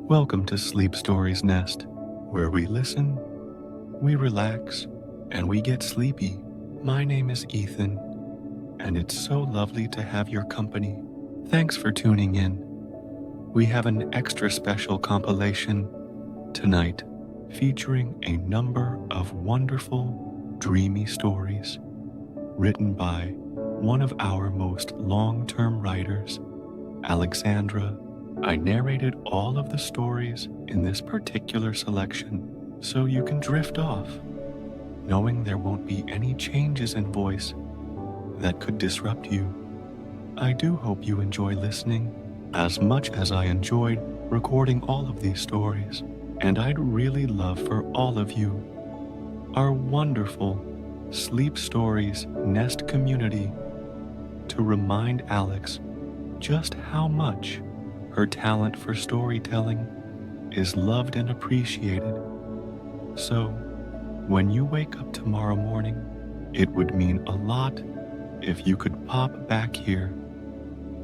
Welcome to Sleep Stories Nest, where we listen, we relax, and we get sleepy. My name is Ethan, and it's so lovely to have your company. Thanks for tuning in. We have an extra special compilation tonight featuring a number of wonderful, dreamy stories written by one of our most long-term writers, Alexandra. I narrated all of the stories in this particular selection so you can drift off, knowing there won't be any changes in voice that could disrupt you. I do hope you enjoy listening as much as I enjoyed recording all of these stories, and I'd really love for all of you, our wonderful Sleep Stories Nest community, to remind Alex just how much her talent for storytelling is loved and appreciated. So, when you wake up tomorrow morning, it would mean a lot if you could pop back here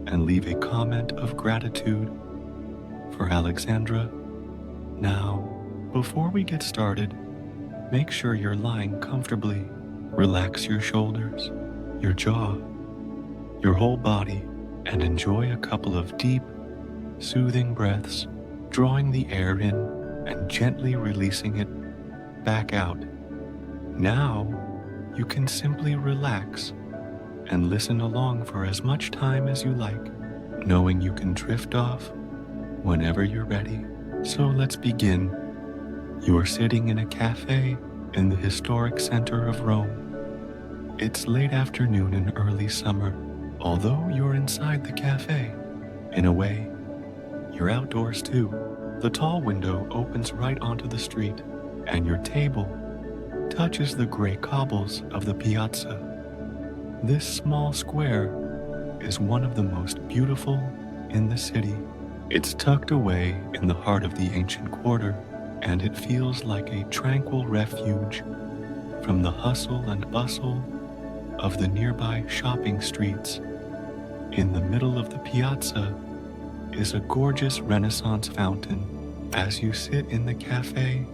and leave a comment of gratitude for Alexandra. Now, before we get started, make sure you're lying comfortably. Relax your shoulders, your jaw, your whole body, and enjoy a couple of deep, soothing breaths, drawing the air in and gently releasing it back out. Now, you can simply relax and listen along for as much time as you like, knowing you can drift off whenever you're ready. So let's begin. You are sitting in a cafe in the historic center of Rome. It's late afternoon in early summer, although you're inside the cafe. In a way, you're outdoors too. The tall window opens right onto the street, and your table touches the gray cobbles of the piazza. This small square is one of the most beautiful in the city. It's tucked away in the heart of the ancient quarter, and it feels like a tranquil refuge from the hustle and bustle of the nearby shopping streets. In the middle of the piazza is a gorgeous Renaissance fountain. As you sit in the cafe,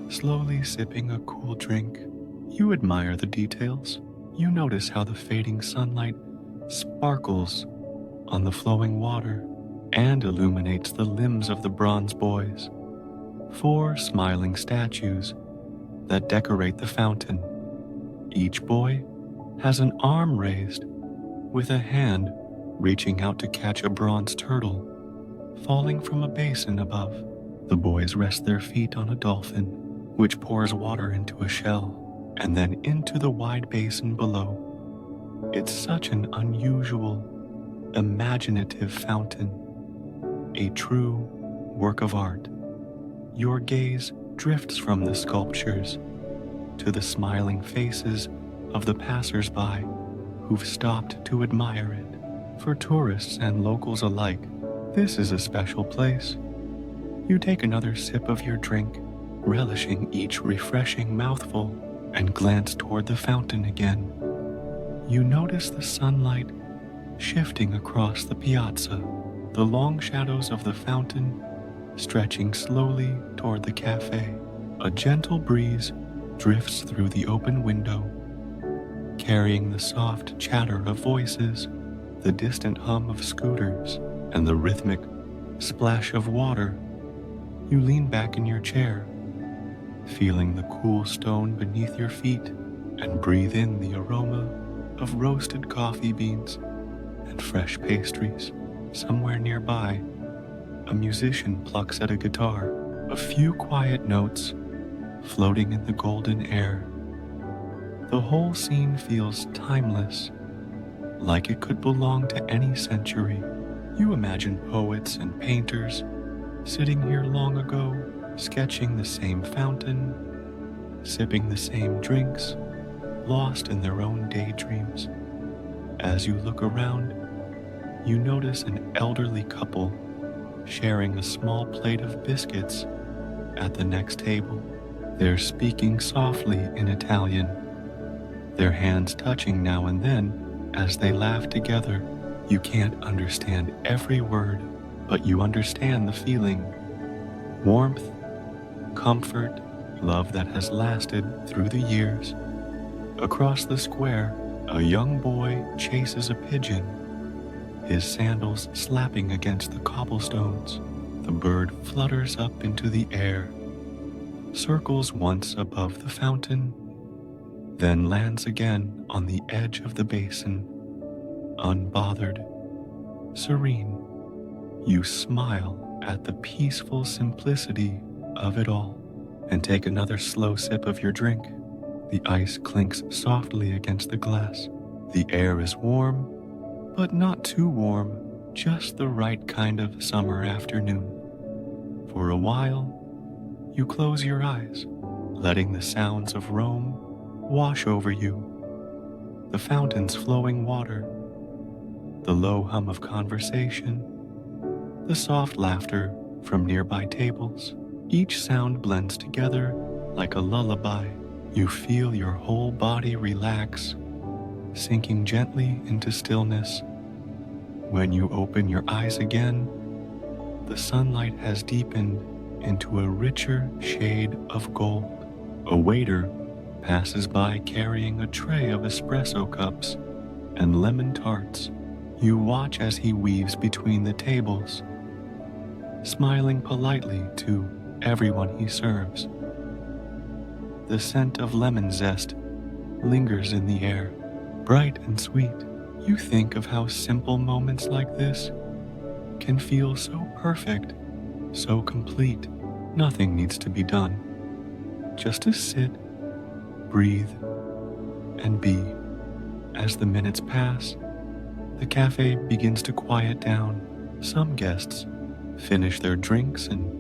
slowly sipping a cool drink, you admire the details. You notice how the fading sunlight sparkles on the flowing water and illuminates the limbs of the bronze boys, 4 smiling statues that decorate the fountain. Each boy has an arm raised, with a hand reaching out to catch a bronze turtle falling from a basin above. The boys rest their feet on a dolphin, which pours water into a shell and then into the wide basin below. It's such an unusual, imaginative fountain, a true work of art. Your gaze drifts from the sculptures to the smiling faces of the passers-by who've stopped to admire it. For tourists and locals alike, this is a special place. You take another sip of your drink, relishing each refreshing mouthful, and glance toward the fountain again. You notice the sunlight shifting across the piazza, the long shadows of the fountain stretching slowly toward the cafe. A gentle breeze drifts through the open window, carrying the soft chatter of voices, the distant hum of scooters, and the rhythmic splash of water. You lean back in your chair, feeling the cool stone beneath your feet, and breathe in the aroma of roasted coffee beans and fresh pastries. Somewhere nearby, a musician plucks at a guitar, a few quiet notes floating in the golden air. The whole scene feels timeless, like it could belong to any century. You imagine poets and painters sitting here long ago, sketching the same fountain, sipping the same drinks, lost in their own daydreams. As you look around, you notice an elderly couple sharing a small plate of biscuits at the next table. They're speaking softly in Italian, their hands touching now and then As they laugh together, you can't understand every word, but you understand the feeling. Warmth, comfort, love that has lasted through the years. Across the square, a young boy chases a pigeon, his sandals slapping against the cobblestones. The bird flutters up into the air, circles once above the fountain, then lands again on the edge of the basin, unbothered, serene. You smile at the peaceful simplicity of it all and take another slow sip of your drink. The ice clinks softly against the glass. The air is warm, but not too warm, just the right kind of summer afternoon. For a while, you close your eyes, letting the sounds of Rome wash over you. The fountain's flowing water, the low hum of conversation, the soft laughter from nearby tables. Each sound blends together like a lullaby. You feel your whole body relax, sinking gently into stillness. When you open your eyes again, the sunlight has deepened into a richer shade of gold. A waiter passes by carrying a tray of espresso cups and lemon tarts. You watch as he weaves between the tables, smiling politely to everyone he serves. The scent of lemon zest lingers in the air, bright and sweet. You think of how simple moments like this can feel so perfect, so complete. Nothing needs to be done, just to sit, breathe, and be. As the minutes pass, the cafe begins to quiet down. Some guests finish their drinks and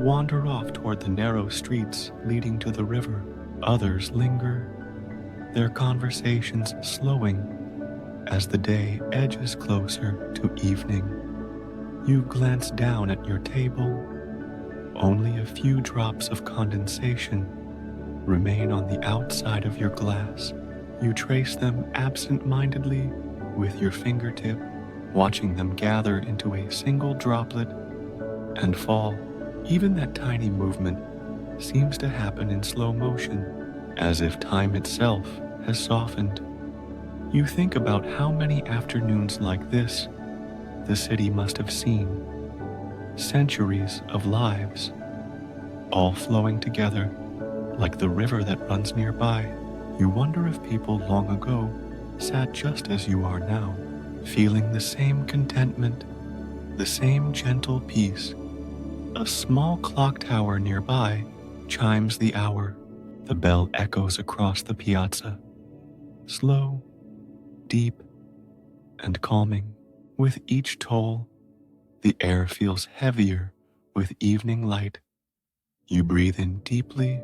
wander off toward the narrow streets leading to the river. Others linger, their conversations slowing as the day edges closer to evening. You glance down at your table. Only a few drops of condensation remain on the outside of your glass. You trace them absent-mindedly with your fingertip, watching them gather into a single droplet and fall. Even that tiny movement seems to happen in slow motion, as if time itself has softened. You think about how many afternoons like this the city must have seen. Centuries of lives, all flowing together like the river that runs nearby. You wonder if people long ago sat just as you are now, feeling the same contentment, the same gentle peace. A small clock tower nearby chimes the hour. The bell echoes across the piazza, slow, deep, and calming. With each toll, the air feels heavier with evening light. You breathe in deeply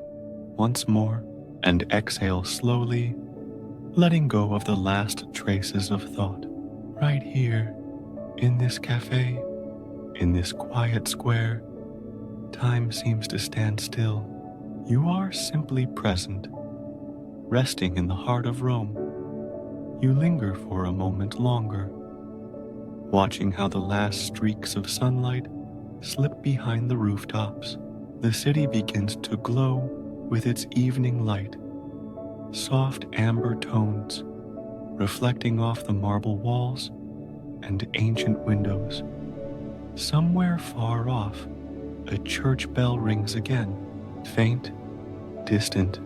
once more and exhale slowly, letting go of the last traces of thought. Right here, in this cafe, in this quiet square, time seems to stand still. You are simply present, resting in the heart of Rome. You linger for a moment longer, watching how the last streaks of sunlight slip behind the rooftops. The city begins to glow with its evening light, soft amber tones reflecting off the marble walls and ancient windows. Somewhere far off, a church bell rings again, faint, distant,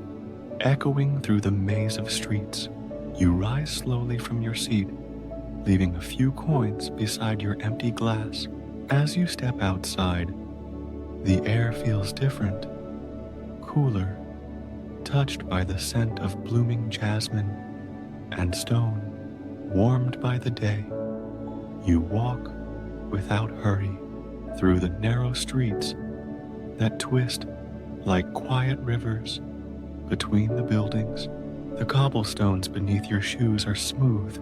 echoing through the maze of streets. You rise slowly from your seat, leaving a few coins beside your empty glass. As you step outside, the air feels different, cooler, touched by the scent of blooming jasmine and stone, warmed by the day. You walk without hurry through the narrow streets that twist like quiet rivers between the buildings. The cobblestones beneath your shoes are smooth,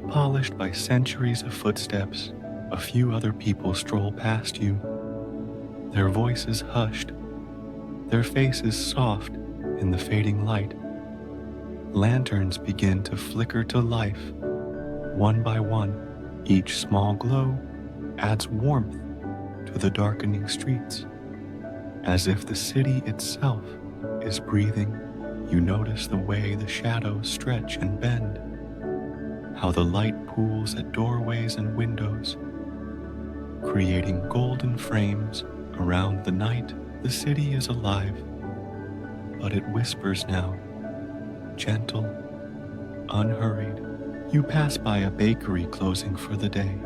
polished by centuries of footsteps. A few other people stroll past you, their voices hushed, their faces soft in the fading light. Lanterns begin to flicker to life One by one, each small glow adds warmth to the darkening streets. As if the city itself is breathing, you notice the way the shadows stretch and bend, how the light pools at doorways and windows, creating golden frames around the night. The city is alive, but it whispers now, gentle, unhurried. You pass by a bakery closing for the day,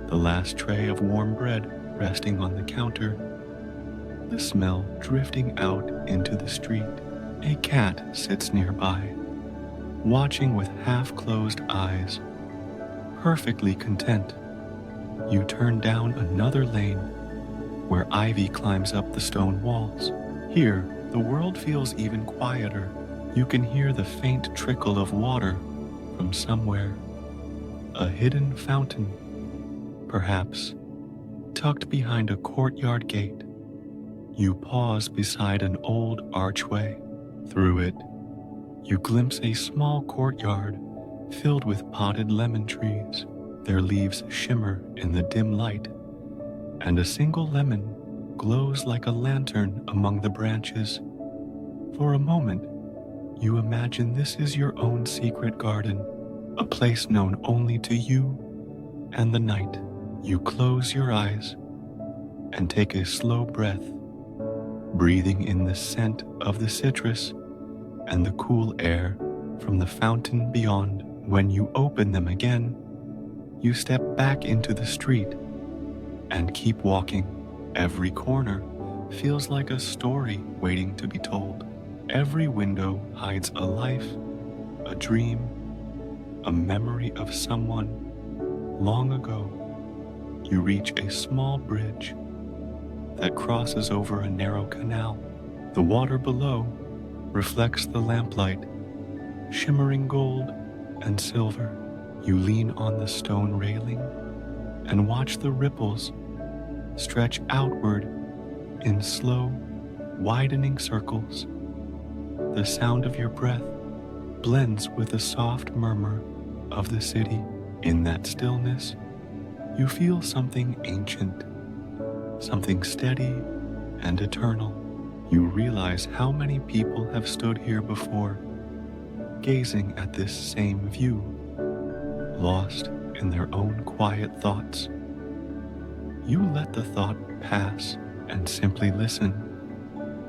the last tray of warm bread resting on the counter, the smell drifting out into the street. A cat sits nearby, watching with half-closed eyes, perfectly content. You turn down another lane where ivy climbs up the stone walls. Here, the world feels even quieter. You can hear the faint trickle of water from somewhere, a hidden fountain, perhaps, tucked behind a courtyard gate. You pause beside an old archway. Through it, you glimpse a small courtyard filled with potted lemon trees. Their leaves shimmer in the dim light, and a single lemon glows like a lantern among the branches. For a moment, you imagine this is your own secret garden, a place known only to you and the night. You close your eyes and take a slow breath, breathing in the scent of the citrus and the cool air from the fountain beyond. When you open them again, you step back into the street and keep walking. Every corner feels like a story waiting to be told. Every window hides a life, a dream, a memory of someone long ago. You reach a small bridge that crosses over a narrow canal. The water below reflects the lamplight, shimmering gold and silver. You lean on the stone railing and watch the ripples stretch outward in slow, widening circles. The sound of your breath blends with the soft murmur of the city. In that stillness, you feel something ancient, something steady and eternal. You realize how many people have stood here before, gazing at this same view, lost in their own quiet thoughts. You let the thought pass and simply listen.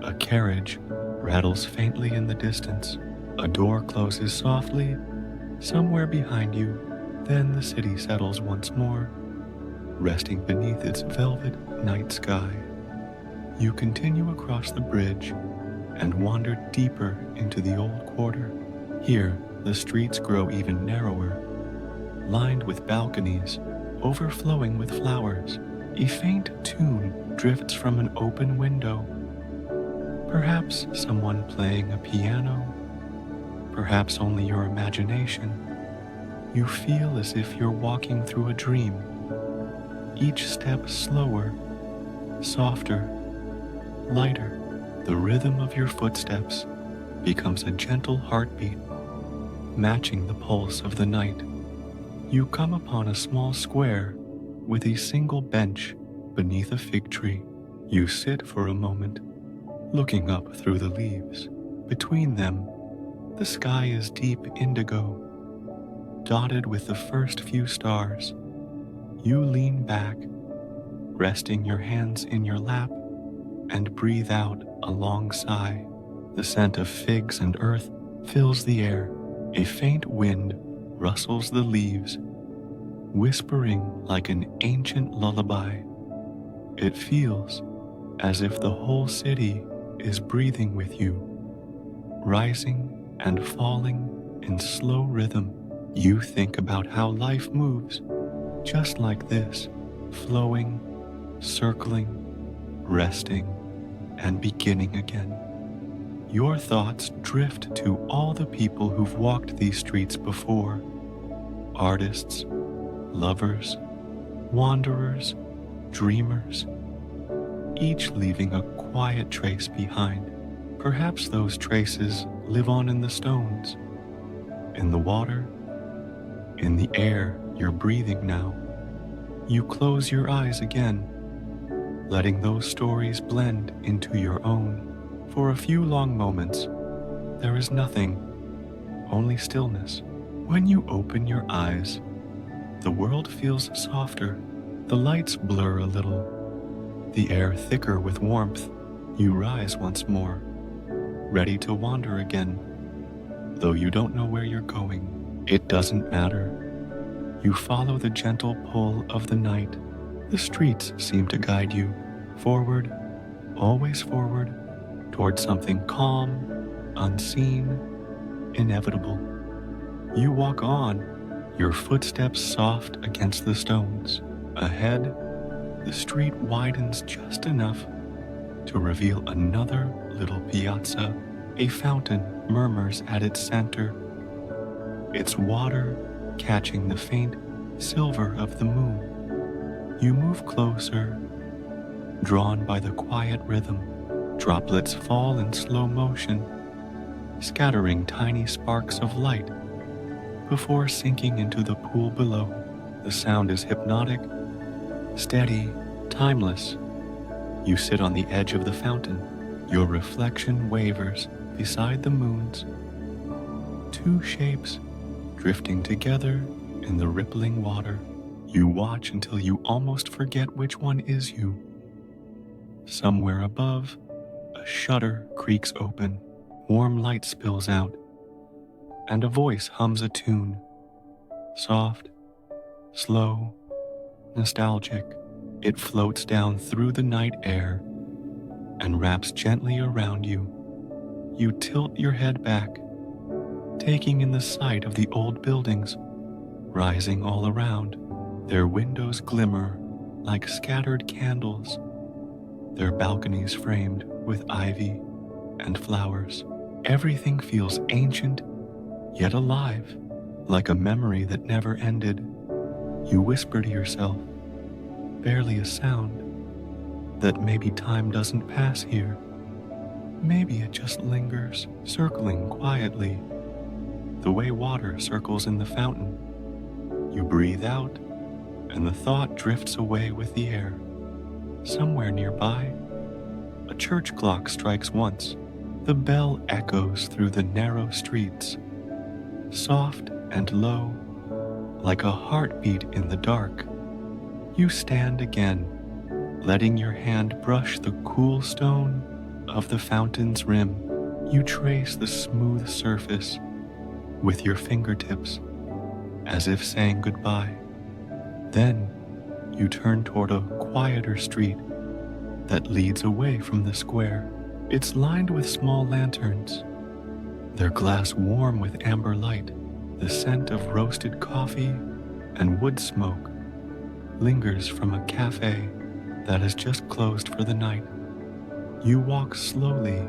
A carriage rattles faintly in the distance. A door closes softly somewhere behind you. Then the city settles once more, resting beneath its velvet night sky. You continue across the bridge and wander deeper into the old quarter. Here, the streets grow even narrower, lined with balconies overflowing with flowers. A faint tune drifts from an open window. Perhaps someone playing a piano, perhaps only your imagination. You feel as if you're walking through a dream, each step slower, softer, lighter. The rhythm of your footsteps becomes a gentle heartbeat, matching the pulse of the night. You come upon a small square with a single bench beneath a fig tree. You sit for a moment, looking up through the leaves. Between them, the sky is deep indigo, dotted with the first few stars. You lean back, resting your hands in your lap, and breathe out a long sigh. The scent of figs and earth fills the air. A faint wind rustles the leaves, whispering like an ancient lullaby. It feels as if the whole city is breathing with you, rising and falling in slow rhythm. You think about how life moves, just like this, flowing, circling, resting, and beginning again. Your thoughts drift to all the people who've walked these streets before. Artists, lovers, wanderers, dreamers, each leaving a quiet trace behind. Perhaps those traces live on in the stones, in the water, in the air You're breathing now. You close your eyes again, letting those stories blend into your own. For a few long moments, there is nothing, only stillness. When you open your eyes, the world feels softer. The lights blur a little, the air thicker with warmth. You rise once more, ready to wander again. Though you don't know where you're going, it doesn't matter. You follow the gentle pull of the night. The streets seem to guide you, forward, always forward, towards something calm, unseen, inevitable. You walk on, your footsteps soft against the stones. Ahead, the street widens just enough to reveal another little piazza. A fountain murmurs at its center, its water catching the faint silver of the moon. You move closer, drawn by the quiet rhythm. Droplets fall in slow motion, scattering tiny sparks of light before sinking into the pool below. The sound is hypnotic, steady, timeless. You sit on the edge of the fountain. Your reflection wavers beside the moon's. Two shapes drifting together in the rippling water. You watch until you almost forget which one is you. Somewhere above, a shutter creaks open, warm light spills out, and a voice hums a tune. Soft, slow, nostalgic, it floats down through the night air and wraps gently around you. You tilt your head back, taking in the sight of the old buildings rising all around. Their windows glimmer like scattered candles, their balconies framed with ivy and flowers. Everything feels ancient yet alive, like a memory that never ended. You whisper to yourself, barely a sound, that maybe time doesn't pass here. Maybe it just lingers, circling quietly, the way water circles in the fountain. You breathe out, and the thought drifts away with the air. Somewhere nearby, a church clock strikes once. The bell echoes through the narrow streets, soft and low, like a heartbeat in the dark. You stand again, letting your hand brush the cool stone of the fountain's rim. You trace the smooth surface with your fingertips, as if saying goodbye. Then you turn toward a quieter street that leads away from the square. It's lined with small lanterns, their glass warm with amber light. The scent of roasted coffee and wood smoke lingers from a cafe that has just closed for the night. You walk slowly,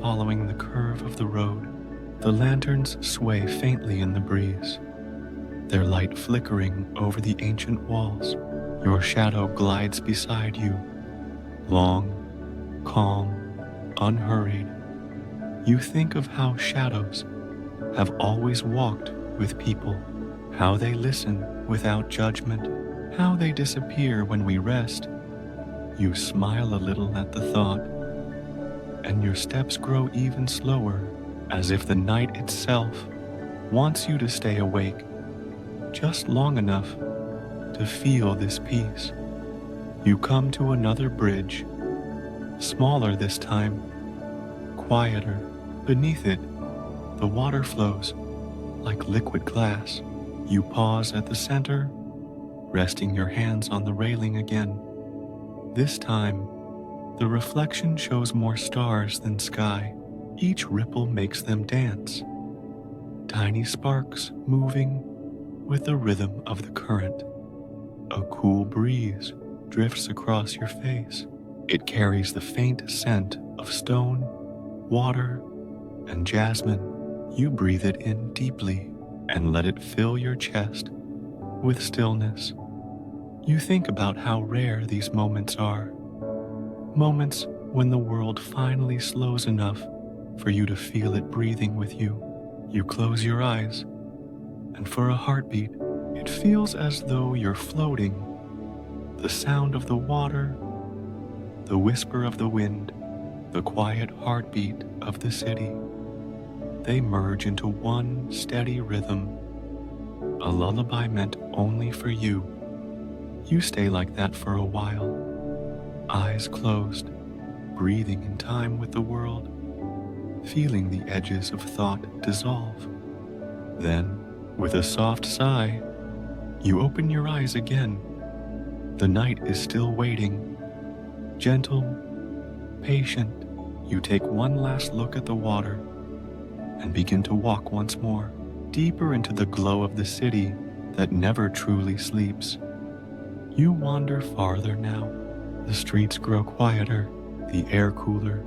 following the curve of the road. The lanterns sway faintly in the breeze, their light flickering over the ancient walls. Your shadow glides beside you, long, calm, unhurried. You think of how shadows have always walked with people, how they listen without judgment, how they disappear when we rest. You smile a little at the thought, and your steps grow even slower, as if the night itself wants you to stay awake just long enough to feel this peace. You come to another bridge, smaller this time, quieter. Beneath it, the water flows like liquid glass. You pause at the center, resting your hands on the railing again. This time, the reflection shows more stars than sky. Each ripple makes them dance, tiny sparks moving with the rhythm of the current. A cool breeze drifts across your face. It carries the faint scent of stone, water, and jasmine. You breathe it in deeply and let it fill your chest with stillness. You think about how rare these moments are. Moments when the world finally slows enough for you to feel it breathing with you. You close your eyes, and for a heartbeat, it feels as though you're floating. The sound of the water, the whisper of the wind, the quiet heartbeat of the city, they merge into one steady rhythm, a lullaby meant only for you. You stay like that for a while, eyes closed, breathing in time with the world, feeling the edges of thought dissolve. Then, with a soft sigh, you open your eyes again. The night is still waiting. Gentle, patient, you take one last look at the water and begin to walk once more, deeper into the glow of the city that never truly sleeps. You wander farther now. The streets grow quieter, the air cooler,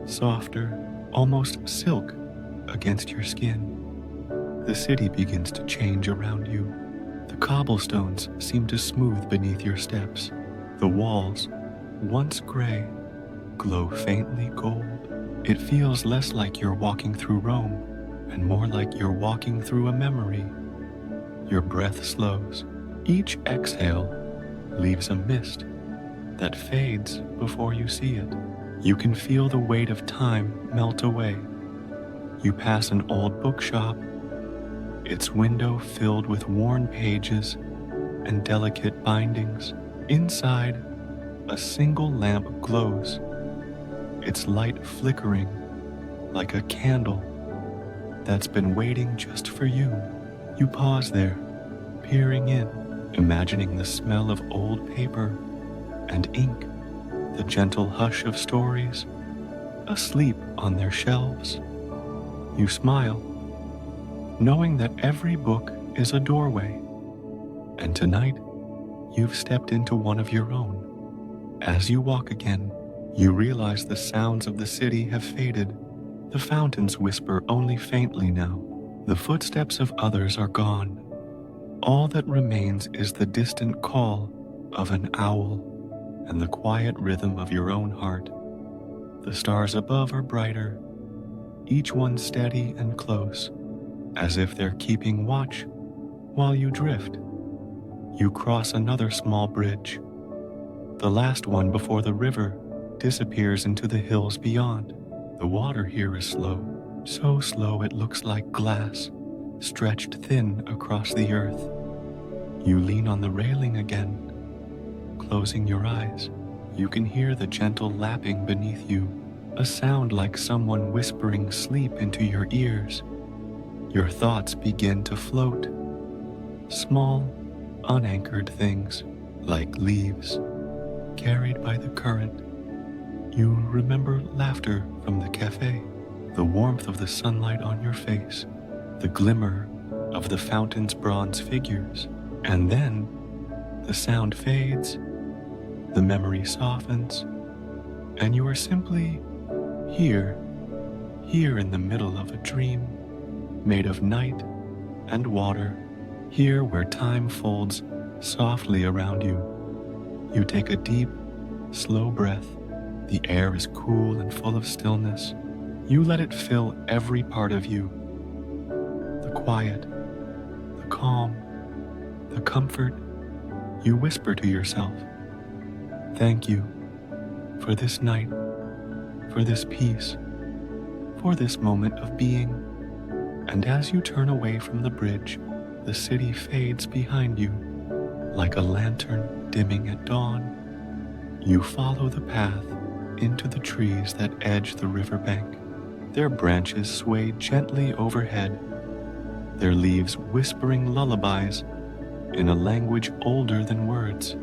softer, almost silk against your skin. The city begins to change around you. The cobblestones seem to smooth beneath your steps. The walls, once gray, glow faintly gold. It feels less like you're walking through Rome and more like you're walking through a memory. Your breath slows. Each exhale leaves a mist that fades before you see it. You can feel the weight of time melt away. You pass an old bookshop, its window filled with worn pages and delicate bindings. Inside, a single lamp glows, its light flickering like a candle that's been waiting just for you. You pause there, peering in, imagining the smell of old paper and ink, the gentle hush of stories asleep on their shelves. You smile, knowing that every book is a doorway, and tonight you've stepped into one of your own. As you walk again, you realize the sounds of the city have faded. The fountains whisper only faintly now. The footsteps of others are gone. All that remains is the distant call of an owl and the quiet rhythm of your own heart. The stars above are brighter, each one steady and close, as if they're keeping watch while you drift. You cross another small bridge. The last one before the river disappears into the hills beyond. The water here is slow, so slow it looks like glass, stretched thin across the earth. You lean on the railing again. Closing your eyes, you can hear the gentle lapping beneath you, a sound like someone whispering sleep into your ears. Your thoughts begin to float. Small, unanchored things, like leaves, carried by the current. You remember laughter from the cafe, the warmth of the sunlight on your face, the glimmer of the fountain's bronze figures. And then the sound fades, the memory softens, and you are simply here in the middle of a dream, made of night and water, here where time folds softly around you. You take a deep, slow breath. The air is cool and full of stillness. You let it fill every part of you. The quiet, the calm, the comfort. You whisper to yourself, "Thank you for this night, for this peace, for this moment of being." And as you turn away from the bridge, the city fades behind you, like a lantern dimming at dawn. You follow the path into the trees that edge the riverbank. Their branches sway gently overhead, their leaves whispering lullabies in a language older than words.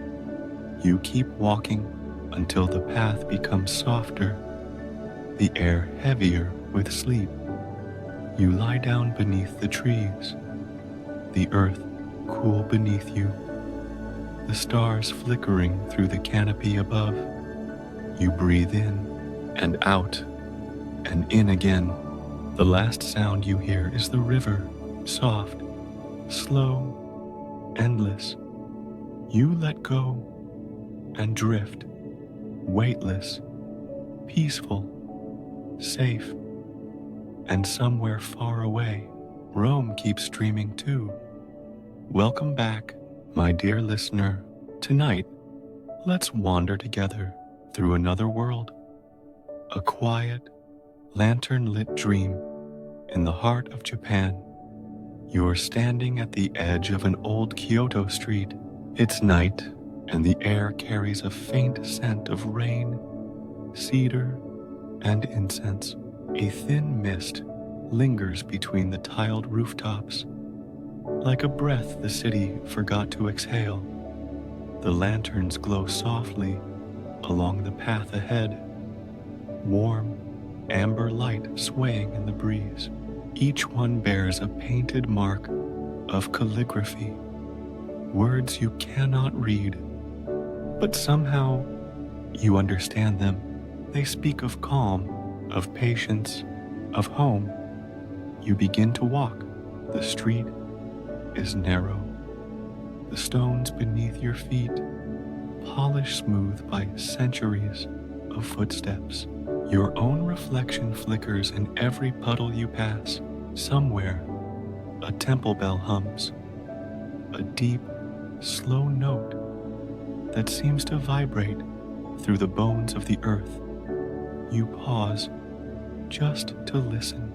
You keep walking until the path becomes softer, the air heavier with sleep. You lie down beneath the trees, the earth cool beneath you, the stars flickering through the canopy above. You breathe in and out and in again. The last sound you hear is the river, soft, slow, endless. You let go and drift, weightless, peaceful, safe, and somewhere far away, Rome keeps dreaming too. Welcome back, my dear listener. Tonight, let's wander together through another world, a quiet, lantern-lit dream in the heart of Japan. You're standing at the edge of an old Kyoto street. It's night, and the air carries a faint scent of rain, cedar, and incense. A thin mist lingers between the tiled rooftops, like a breath the city forgot to exhale. The lanterns glow softly along the path ahead, warm, amber light swaying in the breeze. Each one bears a painted mark of calligraphy, words you cannot read, but somehow you understand them. They speak of calm, of patience, of home. You begin to walk. The street is narrow. The stones beneath your feet polish smooth by centuries of footsteps. Your own reflection flickers in every puddle you pass. Somewhere, a temple bell hums, a deep, slow note that seems to vibrate through the bones of the earth. You pause just to listen.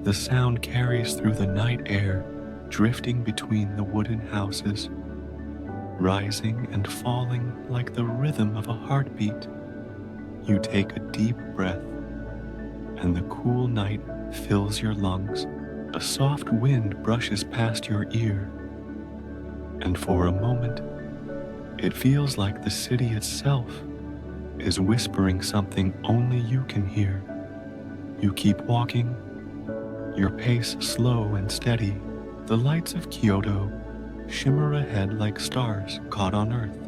The sound carries through the night air, drifting between the wooden houses, rising and falling like the rhythm of a heartbeat. You take a deep breath, and the cool night fills your lungs. A soft wind brushes past your ear, and for a moment, it feels like the city itself is whispering something only you can hear. You keep walking, your pace slow and steady. The lights of Kyoto shimmer ahead like stars caught on earth.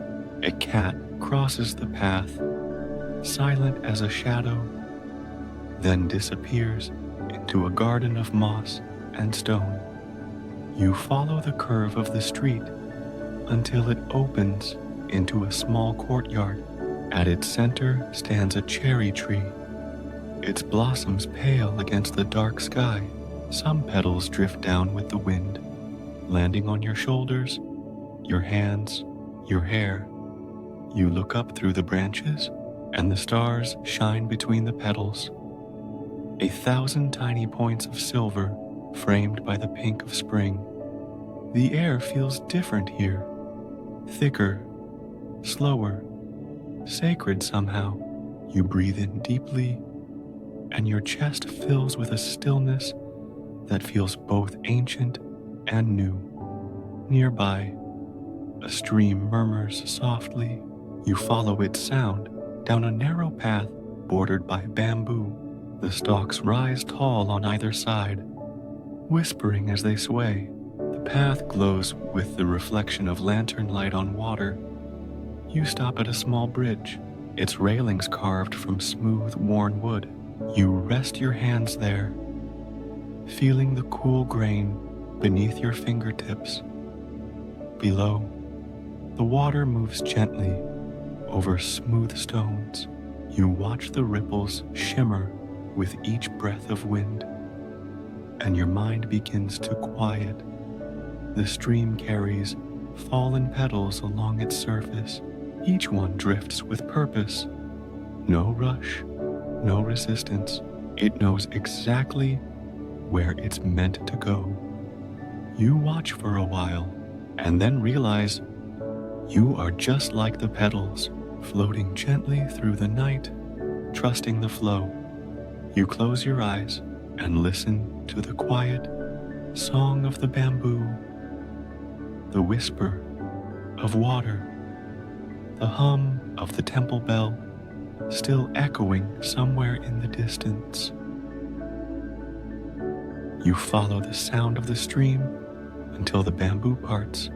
A cat crosses the path, silent as a shadow, then disappears into a garden of moss and stone. You follow the curve of the street until it opens into a small courtyard. At its center stands a cherry tree, its blossoms pale against the dark sky. Some petals drift down with the wind, landing on your shoulders, your hands, your hair. You look up through the branches, and the stars shine between the petals. 1,000 tiny points of silver framed by the pink of spring. The air feels different here, thicker, slower, sacred somehow. You breathe in deeply, and your chest fills with a stillness that feels both ancient and new. Nearby, a stream murmurs softly. You follow its sound down a narrow path bordered by bamboo. The stalks rise tall on either side, whispering as they sway. The path glows with the reflection of lantern light on water. You stop at a small bridge, its railings carved from smooth, worn wood. You rest your hands there, feeling the cool grain beneath your fingertips. Below, the water moves gently over smooth stones. You watch the ripples shimmer with each breath of wind, and your mind begins to quiet. The stream carries fallen petals along its surface. Each one drifts with purpose. No rush, no resistance. It knows exactly where it's meant to go. You watch for a while, and then realize you are just like the petals, floating gently through the night, trusting the flow. You close your eyes and listen to the quiet song of the bamboo, the whisper of water, the hum of the temple bell still echoing somewhere in the distance. You follow the sound of the stream until the bamboo parts,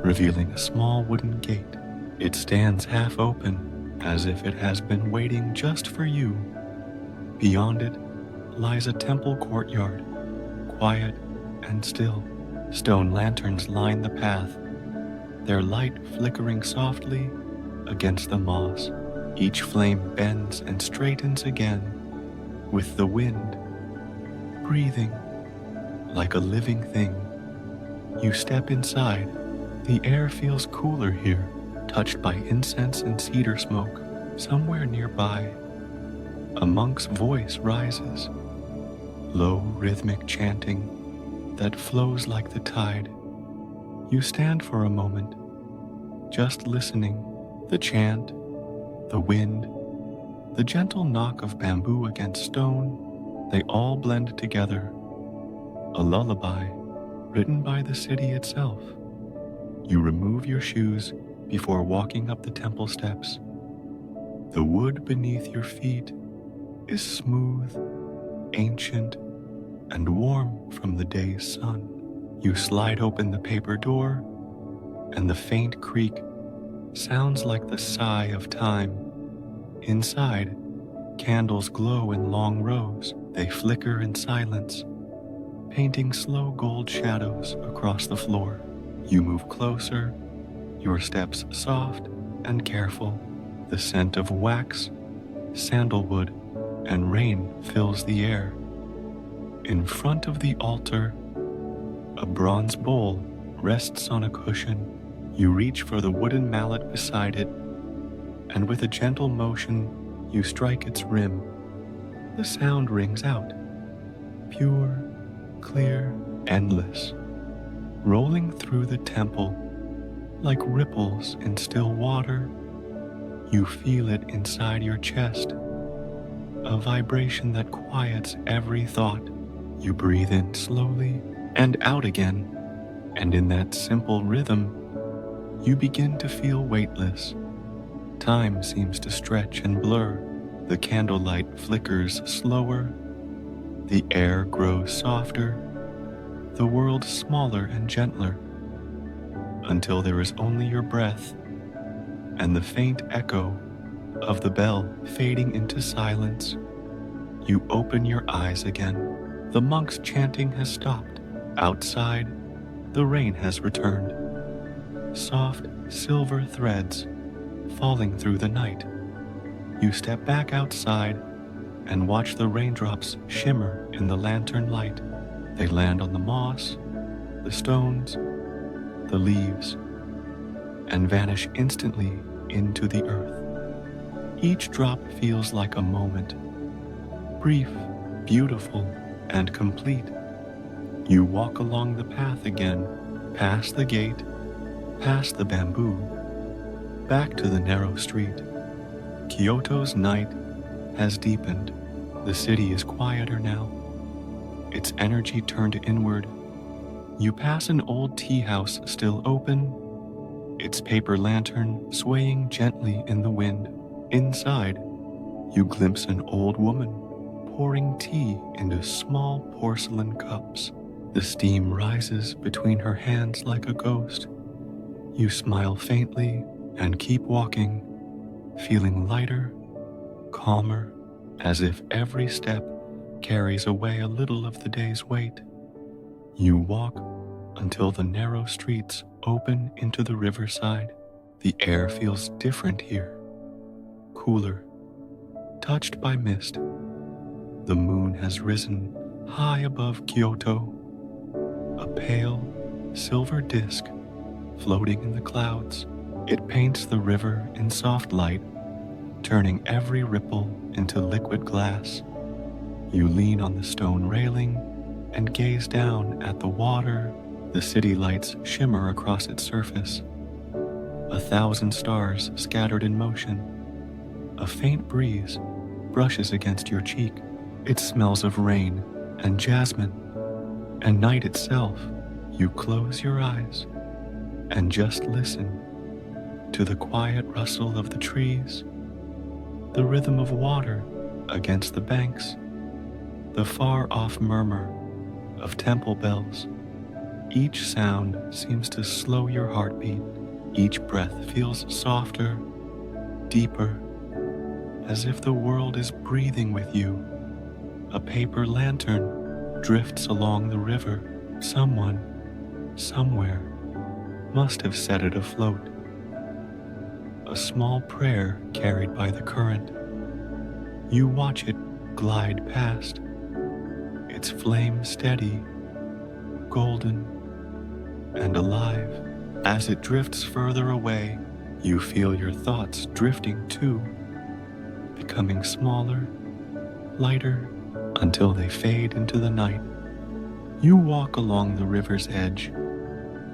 revealing a small wooden gate. It stands half open, as if it has been waiting just for you. Beyond it lies a temple courtyard, quiet and still. Stone lanterns line the path, their light flickering softly against the moss. Each flame bends and straightens again, with the wind breathing like a living thing. You step inside. The air feels cooler here, touched by incense and cedar smoke. Somewhere nearby, a monk's voice rises, low rhythmic chanting that flows like the tide. You stand for a moment, just listening. The chant, the wind, the gentle knock of bamboo against stone, they all blend together. A lullaby written by the city itself. You remove your shoes before walking up the temple steps. The wood beneath your feet is smooth, ancient, and warm from the day's sun. You slide open the paper door, and the faint creak sounds like the sigh of time. Inside, candles glow in long rows. They flicker in silence, painting slow gold shadows across the floor. You move closer, your steps soft and careful. The scent of wax, sandalwood, and rain fills the air. In front of the altar, a bronze bowl rests on a cushion. You reach for the wooden mallet beside it, and with a gentle motion, you strike its rim. The sound rings out, pure, clear, endless, rolling through the temple like ripples in still water. You feel it inside your chest, a vibration that quiets every thought. You breathe in slowly and out again, and in that simple rhythm, you begin to feel weightless. Time seems to stretch and blur. The candlelight flickers slower. The air grows softer. The world smaller and gentler, until there is only your breath and the faint echo of the bell fading into silence. You open your eyes again. The monks' chanting has stopped. Outside, the rain has returned. Soft silver threads falling through the night. You step back outside and watch the raindrops shimmer in the lantern light. They land on the moss, the stones, the leaves, and vanish instantly into the earth. Each drop feels like a moment, brief, beautiful, and complete. You walk along the path again, past the gate, past the bamboo, back to the narrow street. Kyoto's night has deepened. The city is quieter now, its energy turned inward. You pass an old tea house still open, its paper lantern swaying gently in the wind. Inside, you glimpse an old woman pouring tea into small porcelain cups. The steam rises between her hands like a ghost. You smile faintly and keep walking, feeling lighter, calmer, as if every step carries away a little of the day's weight. You walk until the narrow streets open into the riverside. The air feels different here, cooler, touched by mist. The moon has risen high above Kyoto, a pale silver disk floating in the clouds. It paints the river in soft light, turning every ripple into liquid glass. You lean on the stone railing and gaze down at the water. The city lights shimmer across its surface, 1,000 stars scattered in motion. A faint breeze brushes against your cheek. It smells of rain and jasmine and night itself. You close your eyes and just listen to the quiet rustle of the trees, the rhythm of water against the banks, the far-off murmur of temple bells. Each sound seems to slow your heartbeat. Each breath feels softer, deeper, as if the world is breathing with you. A paper lantern drifts along the river. Someone, somewhere, must have set it afloat. A small prayer carried by the current. You watch it glide past, its flame steady, golden, and alive. As it drifts further away, you feel your thoughts drifting too, becoming smaller, lighter, until they fade into the night. You walk along the river's edge,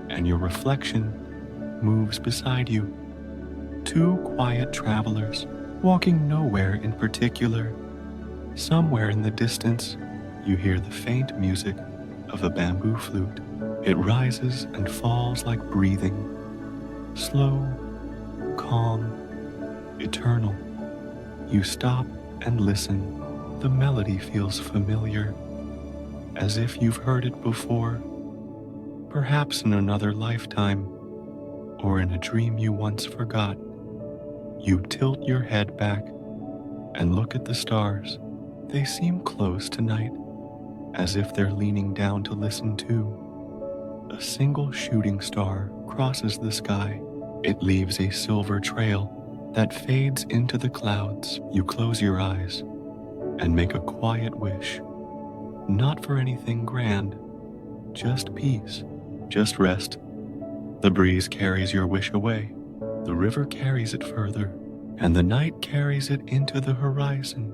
and your reflection moves beside you. Two quiet travelers, walking nowhere in particular. Somewhere in the distance, you hear the faint music of a bamboo flute. It rises and falls like breathing, slow, calm, eternal. You stop and listen. The melody feels familiar, as if you've heard it before, perhaps in another lifetime, or in a dream you once forgot. You tilt your head back and look at the stars. They seem close tonight, as if they're leaning down to listen too. A single shooting star crosses the sky. It leaves a silver trail that fades into the clouds. You close your eyes and make a quiet wish. Not for anything grand, just peace, just rest. The breeze carries your wish away. The river carries it further, and the night carries it into the horizon.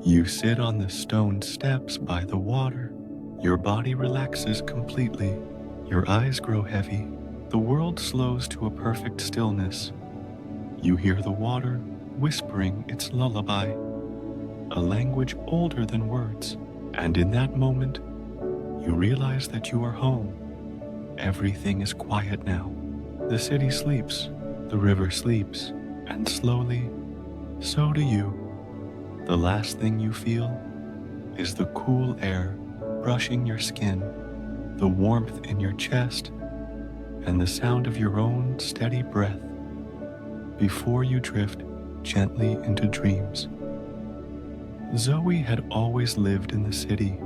You sit on the stone steps by the water. Your body relaxes completely. Your eyes grow heavy. The world slows to a perfect stillness. You hear the water whispering its lullaby, a language older than words. And in that moment, you realize that you are home. Everything is quiet now. The city sleeps, the river sleeps, and slowly, so do you. The last thing you feel is the cool air brushing your skin, the warmth in your chest, and the sound of your own steady breath before you drift gently into dreams. Zoe had always lived in the city.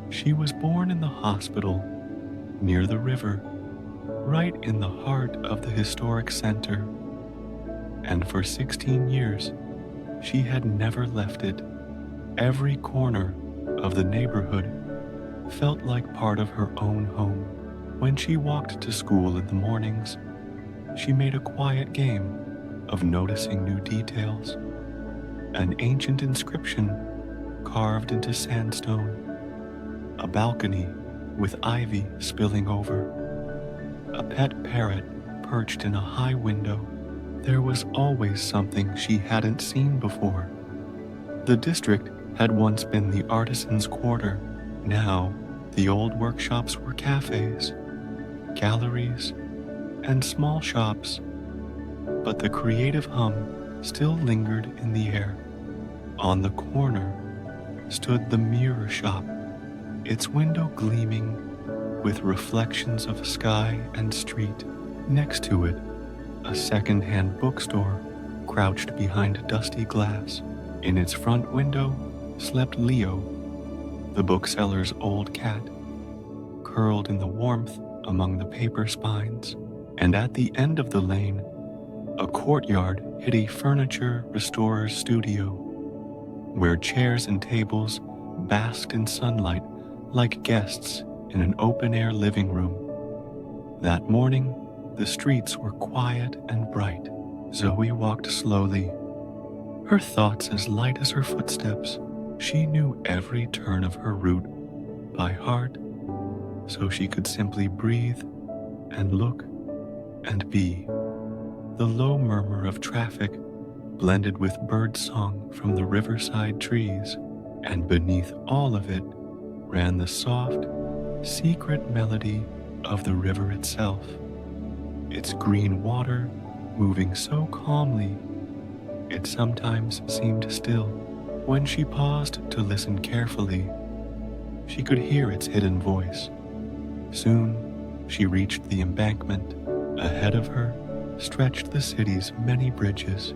She was born in the hospital, near the river, right in the heart of the historic center. And for 16 years, she had never left it. Every corner of the neighborhood felt like part of her own home. When she walked to school in the mornings, she made a quiet game of noticing new details. An ancient inscription carved into sandstone, a balcony with ivy spilling over, a pet parrot perched in a high window. There was always something she hadn't seen before. The district had once been the artisans' quarter. Now, the old workshops were cafes, galleries, and small shops. But the creative hum still lingered in the air. On the corner stood the mirror shop, its window gleaming with reflections of sky and street. Next to it, a second-hand bookstore crouched behind dusty glass. In its front window slept Leo, the bookseller's old cat, curled in the warmth among the paper spines. And at the end of the lane, a courtyard hid a furniture restorer's studio, where chairs and tables basked in sunlight like guests in an open-air living room. That morning, the streets were quiet and bright. Zoe walked slowly, her thoughts as light as her footsteps. She knew every turn of her route by heart, so she could simply breathe and look and be. The low murmur of traffic blended with bird song from the riverside trees, and beneath all of it ran the soft, secret melody of the river itself, its green water moving so calmly it sometimes seemed still. When she paused to listen carefully, she could hear its hidden voice. Soon, she reached the embankment. Ahead of her stretched the city's many bridges,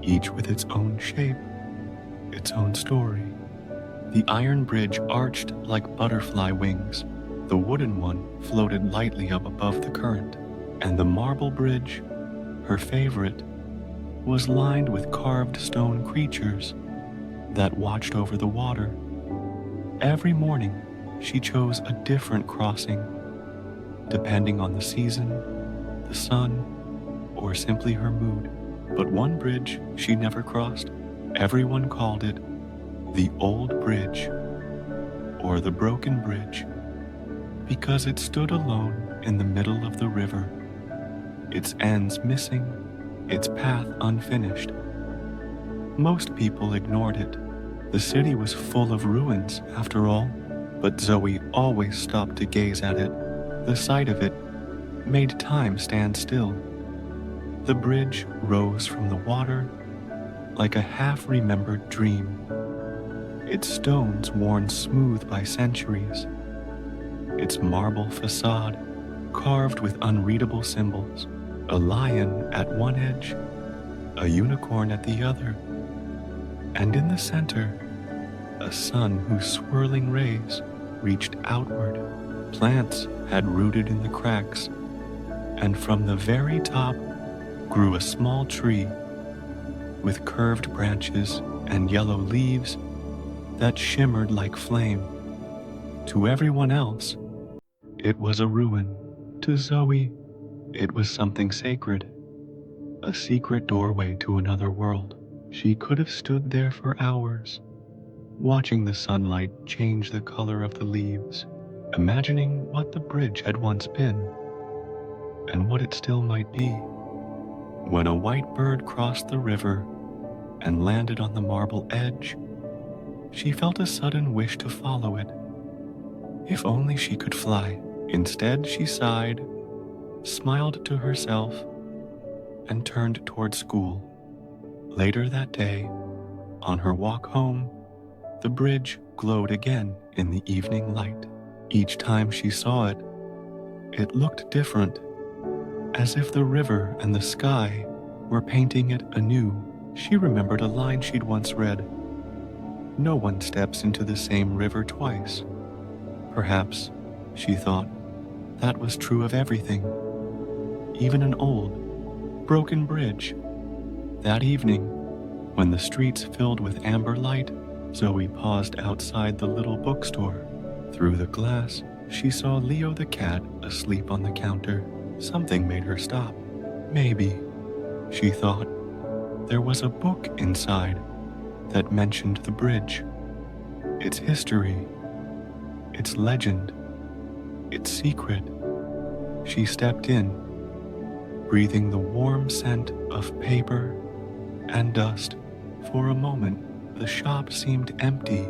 each with its own shape, its own story. The iron bridge arched like butterfly wings. The wooden one floated lightly up above the current, and the marble bridge, her favorite, was lined with carved stone creatures that watched over the water. Every morning, she chose a different crossing, depending on the season, the sun, or simply her mood. But one bridge she never crossed. Everyone called it the Old Bridge or the Broken Bridge because it stood alone in the middle of the river, its ends missing, its path unfinished. Most people ignored it. The city was full of ruins, after all, but Zoe always stopped to gaze at it. The sight of it made time stand still. The bridge rose from the water like a half-remembered dream, its stones worn smooth by centuries, its marble facade carved with unreadable symbols, a lion at one edge, a unicorn at the other, and in the center, a sun whose swirling rays reached outward. Plants had rooted in the cracks, and from the very top grew a small tree with curved branches and yellow leaves that shimmered like flame. To everyone else, it was a ruin. To Zoe, it was something sacred, a secret doorway to another world. She could have stood there for hours, watching the sunlight change the color of the leaves, imagining what the bridge had once been and what it still might be. When a white bird crossed the river and landed on the marble edge, she felt a sudden wish to follow it. If only she could fly. Instead, she sighed, smiled to herself, and turned toward school. Later that day, on her walk home, the bridge glowed again in the evening light. Each time she saw it, it looked different, as if the river and the sky were painting it anew. She remembered a line she'd once read: "No one steps into the same river twice." Perhaps, she thought, that was true of everything, even an old, broken bridge. That evening, when the streets filled with amber light, Zoe paused outside the little bookstore. Through the glass, she saw Leo the cat asleep on the counter. Something made her stop. Maybe, she thought, there was a book inside that mentioned the bridge, its history, its legend, its secret. She stepped in, breathing the warm scent of paper and dust. For a moment, the shop seemed empty,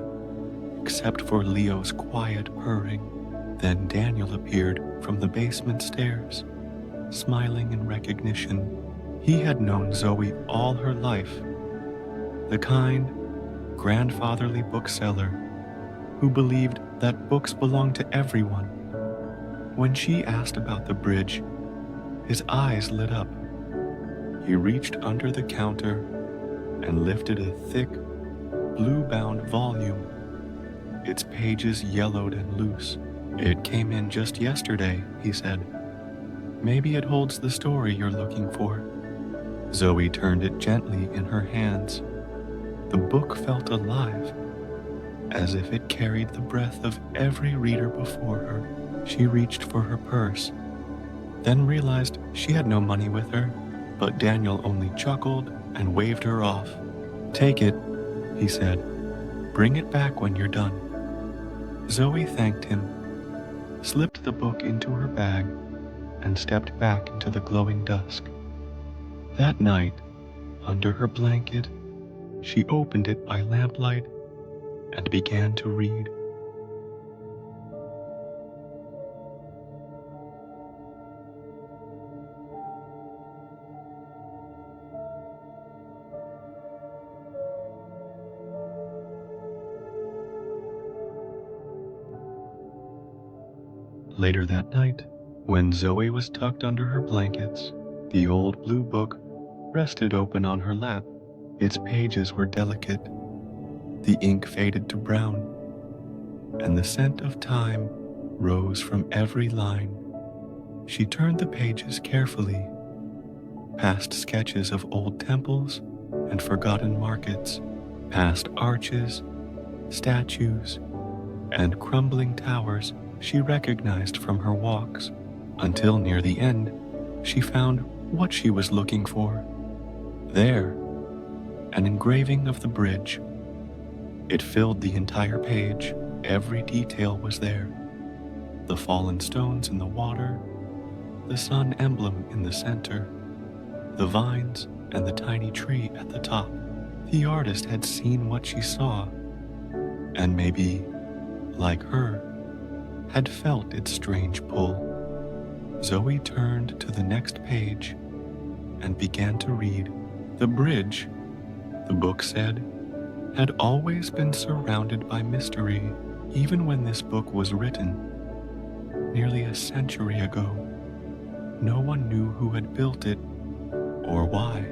except for Leo's quiet purring. Then Daniel appeared from the basement stairs, smiling in recognition. He had known Zoe all her life, the kind, grandfatherly bookseller who believed that books belonged to everyone. When she asked about the bridge, his eyes lit up. He reached under the counter and lifted a thick, blue-bound volume, its pages yellowed and loose. "It came in just yesterday," he said. "Maybe it holds the story you're looking for." Zoe turned it gently in her hands. The book felt alive, as if it carried the breath of every reader before her. She reached for her purse, then realized she had no money with her, but Daniel only chuckled and waved her off. "Take it," he said. "Bring it back when you're done." Zoe thanked him, slipped the book into her bag, and stepped back into the glowing dusk. That night, under her blanket, she opened it by lamplight and began to read. Later that night, when Zoe was tucked under her blankets, the old blue book rested open on her lap. Its pages were delicate, the ink faded to brown, and the scent of time rose from every line. She turned the pages carefully, past sketches of old temples and forgotten markets, past arches, statues, and crumbling towers she recognized from her walks. until near the end, she found what she was looking for. There, an engraving of the bridge. It filled the entire page. Every detail was there. The fallen stones in the water, the sun emblem in the center, the vines and the tiny tree at the top. The artist had seen what she saw, and maybe, like her, had felt its strange pull. Zoe turned to the next page and began to read. The bridge, the book said, had always been surrounded by mystery, even when this book was written. Nearly a century ago, no one knew who had built it or why,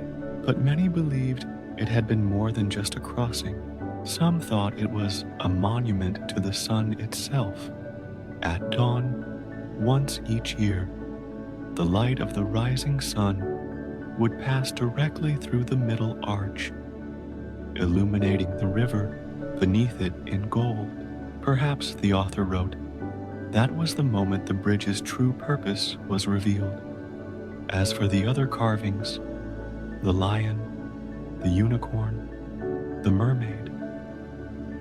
but many believed it had been more than just a crossing. Some thought it was a monument to the sun itself. At dawn, once each year, the light of the rising sun would pass directly through the middle arch, illuminating the river beneath it in gold. Perhaps, the author wrote, that was the moment the bridge's true purpose was revealed. As for the other carvings, the lion, the unicorn, the mermaid,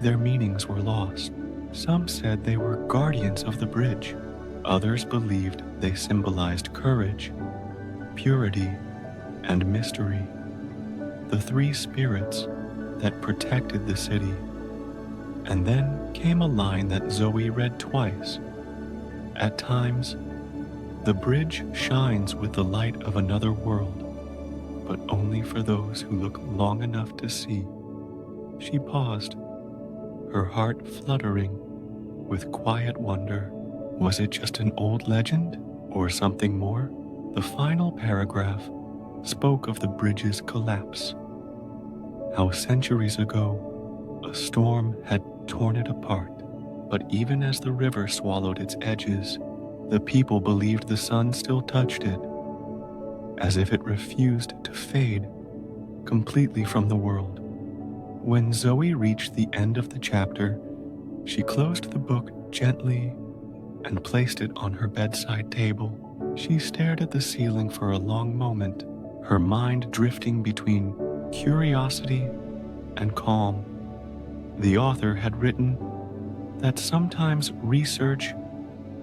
their meanings were lost. Some said they were guardians of the bridge. Others believed they symbolized courage, purity, and mystery, the three spirits that protected the city. And then came a line that Zoe read twice. At times, the bridge shines with the light of another world, but only for those who look long enough to see. She paused, her heart fluttering with quiet wonder. Was it just an old legend or something more? The final paragraph spoke of the bridge's collapse, how centuries ago a storm had torn it apart. But even as the river swallowed its edges, the people believed the sun still touched it, as if it refused to fade completely from the world. When Zoe reached the end of the chapter, she closed the book gently and placed it on her bedside table. She stared at the ceiling for a long moment, her mind drifting between curiosity and calm. The author had written that sometimes research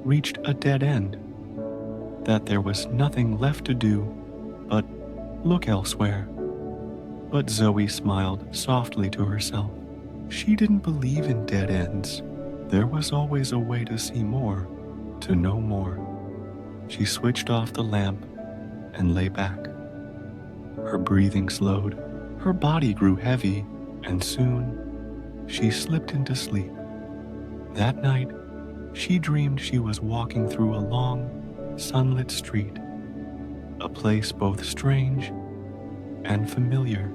reached a dead end, that there was nothing left to do but look elsewhere. But Zoe smiled softly to herself. She didn't believe in dead ends. There was always a way to see more, to know more. She switched off the lamp and lay back. Her breathing slowed, her body grew heavy, and soon she slipped into sleep. That night, she dreamed she was walking through a long, sunlit street, a place both strange and familiar.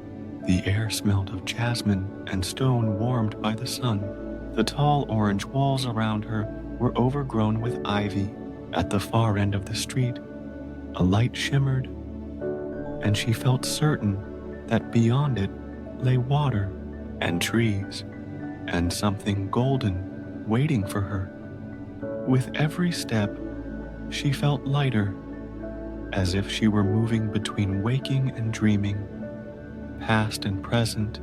The air smelled of jasmine and stone warmed by the sun. The tall orange walls around her were overgrown with ivy. At the far end of the street, a light shimmered, and she felt certain that beyond it lay water and trees and something golden waiting for her. With every step, she felt lighter, as if she were moving between waking and dreaming, past and present.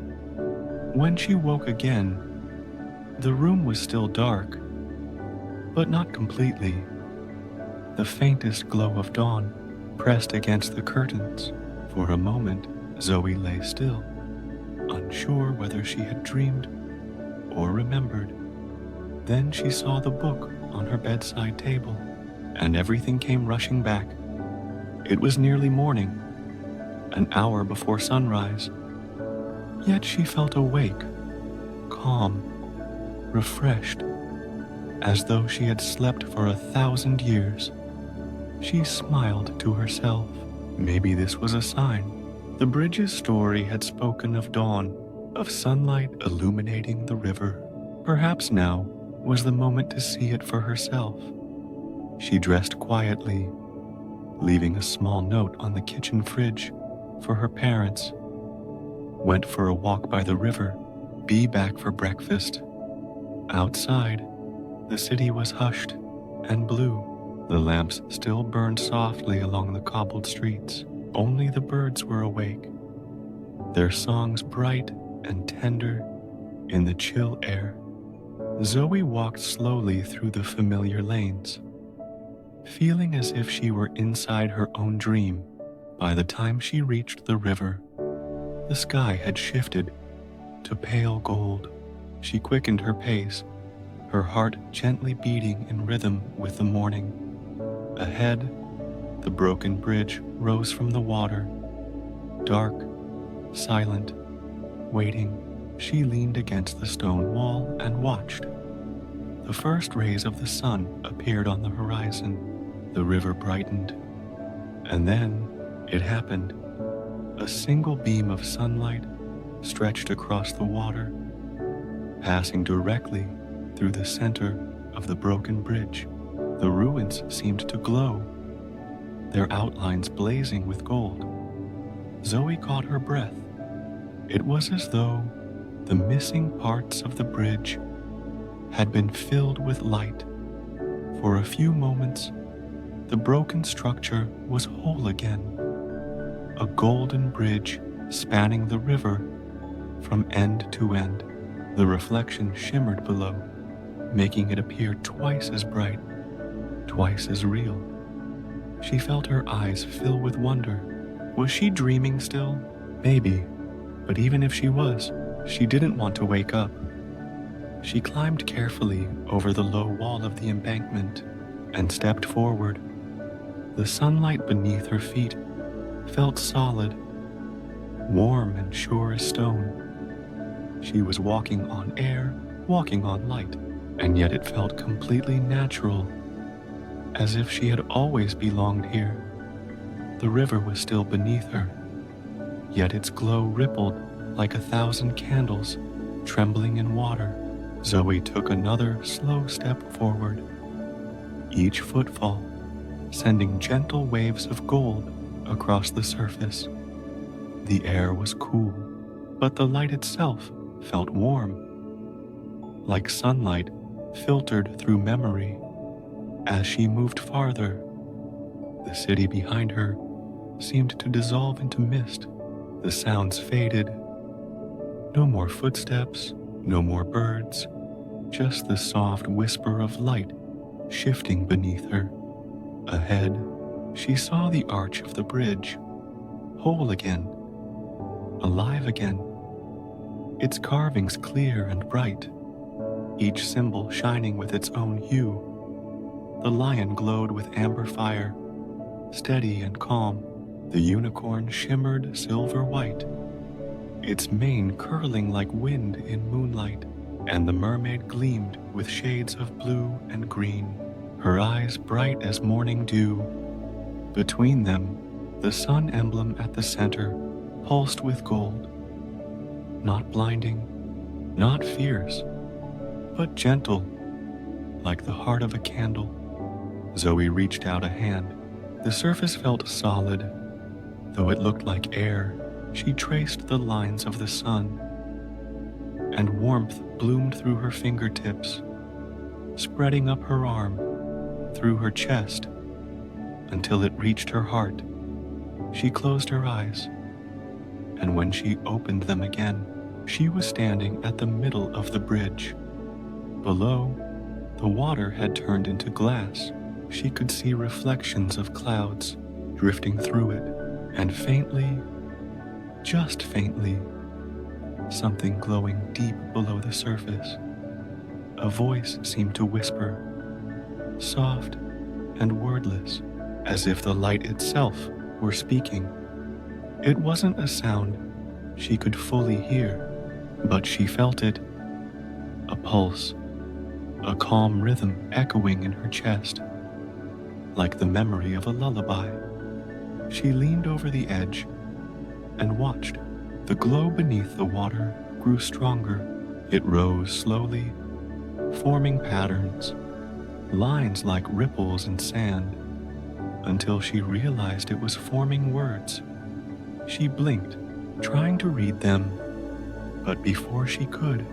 When she woke again, the room was still dark, but not completely. The faintest glow of dawn pressed against the curtains. For a moment, Zoe lay still, unsure whether she had dreamed or remembered. Then she saw the book on her bedside table, and everything came rushing back. It was nearly morning, an hour before sunrise. Yet she felt awake, calm, refreshed, as though she had slept for 1,000 years. She smiled to herself. Maybe this was a sign. The bridge's story had spoken of dawn, of sunlight illuminating the river. Perhaps now was the moment to see it for herself. She dressed quietly, leaving a small note on the kitchen fridge for her parents. Went for a walk by the river, be back for breakfast. Outside, the city was hushed and blue. The lamps still burned softly along the cobbled streets. Only the birds were awake, their songs bright and tender in the chill air. Zoe walked slowly through the familiar lanes, feeling as if she were inside her own dream. By the time she reached the river, the sky had shifted to pale gold. She quickened her pace, her heart gently beating in rhythm with the morning. Ahead, the broken bridge rose from the water, dark, silent, waiting. She leaned against the stone wall and watched. The first rays of the sun appeared on the horizon. The river brightened, and then it happened. A single beam of sunlight stretched across the water, passing directly through the center of the broken bridge. The ruins seemed to glow, their outlines blazing with gold. Zoe caught her breath. It was as though the missing parts of the bridge had been filled with light. For a few moments, the broken structure was whole again, a golden bridge spanning the river from end to end. The reflection shimmered below, making it appear twice as bright, twice as real. She felt her eyes fill with wonder. Was she dreaming still? Maybe, but even if she was, she didn't want to wake up. She climbed carefully over the low wall of the embankment and stepped forward. The sunlight beneath her feet felt solid, warm and sure as stone. She was walking on air, walking on light, and yet it felt completely natural, as if she had always belonged here. The river was still beneath her, yet its glow rippled like 1,000 candles trembling in water. Zoe took another slow step forward, each footfall sending gentle waves of gold across the surface. The air was cool, but the light itself felt warm, like sunlight filtered through memory. As she moved farther, the city behind her seemed to dissolve into mist. The sounds faded. No more footsteps, no more birds, just the soft whisper of light shifting beneath her. Ahead, she saw the arch of the bridge, whole again, alive again, its carvings clear and bright, each symbol shining with its own hue. The lion glowed with amber fire, steady and calm. The unicorn shimmered silver white, its mane curling like wind in moonlight, and the mermaid gleamed with shades of blue and green, her eyes bright as morning dew. Between them, the sun emblem at the center pulsed with gold, not blinding, not fierce, but gentle, like the heart of a candle. Zoe reached out a hand. The surface felt solid, though it looked like air. She traced the lines of the sun, and warmth bloomed through her fingertips, spreading up her arm, through her chest, until it reached her heart. She closed her eyes, and when she opened them again, she was standing at the middle of the bridge. Below, the water had turned into glass. She could see reflections of clouds drifting through it, and faintly, just faintly, something glowing deep below the surface. A voice seemed to whisper, soft and wordless, as if the light itself were speaking. It wasn't a sound she could fully hear, but she felt it, a pulse, a calm rhythm echoing in her chest, like the memory of a lullaby. She leaned over the edge and watched. The glow beneath the water grew stronger. It rose slowly, forming patterns, lines like ripples in sand, until she realized it was forming words. She blinked, trying to read them, but before she could,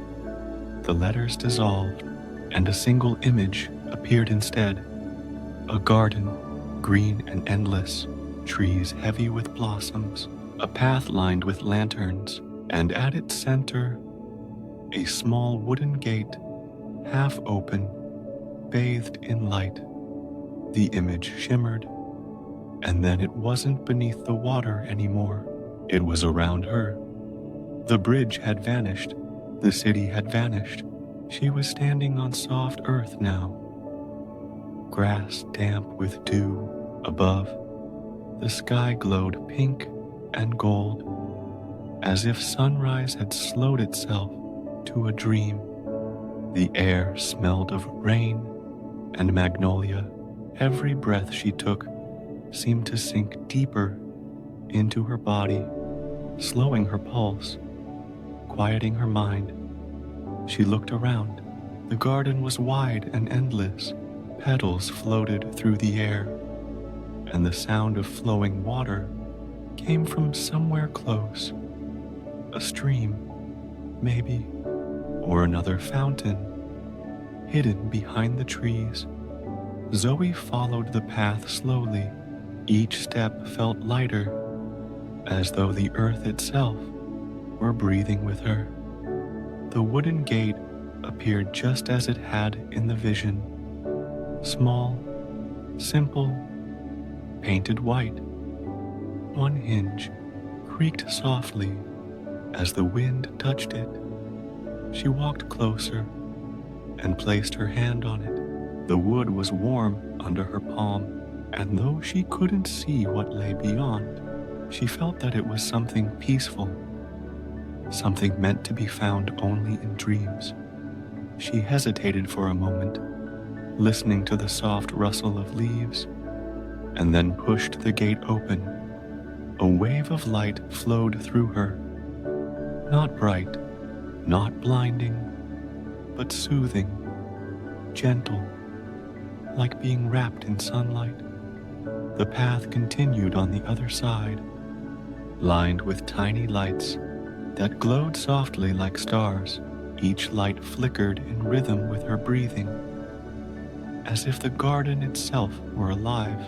the letters dissolved, and a single image appeared instead. A garden, green and endless, trees heavy with blossoms, a path lined with lanterns, and at its center, a small wooden gate, half open, bathed in light. The image shimmered, and then it wasn't beneath the water anymore. It was around her. The bridge had vanished. The city had vanished. She was standing on soft earth now. Grass damp with dew above. The sky glowed pink and gold, as if sunrise had slowed itself to a dream. The air smelled of rain and magnolia. Every breath she took seemed to sink deeper into her body, slowing her pulse, quieting her mind. She looked around. The garden was wide and endless. Petals floated through the air, and the sound of flowing water came from somewhere close. A stream, maybe, or another fountain, hidden behind the trees. Zoe followed the path slowly. Each step felt lighter, as though the earth itself were breathing with her. The wooden gate appeared just as it had in the vision. Small, simple, painted white. One hinge creaked softly as the wind touched it. She walked closer and placed her hand on it. The wood was warm under her palm, and though she couldn't see what lay beyond, she felt that it was something peaceful, something meant to be found only in dreams. She hesitated for a moment, listening to the soft rustle of leaves, and then pushed the gate open. A wave of light flowed through her, not bright, not blinding, but soothing, gentle, like being wrapped in sunlight. The path continued on the other side, lined with tiny lights that glowed softly like stars. Each light flickered in rhythm with her breathing, as if the garden itself were alive,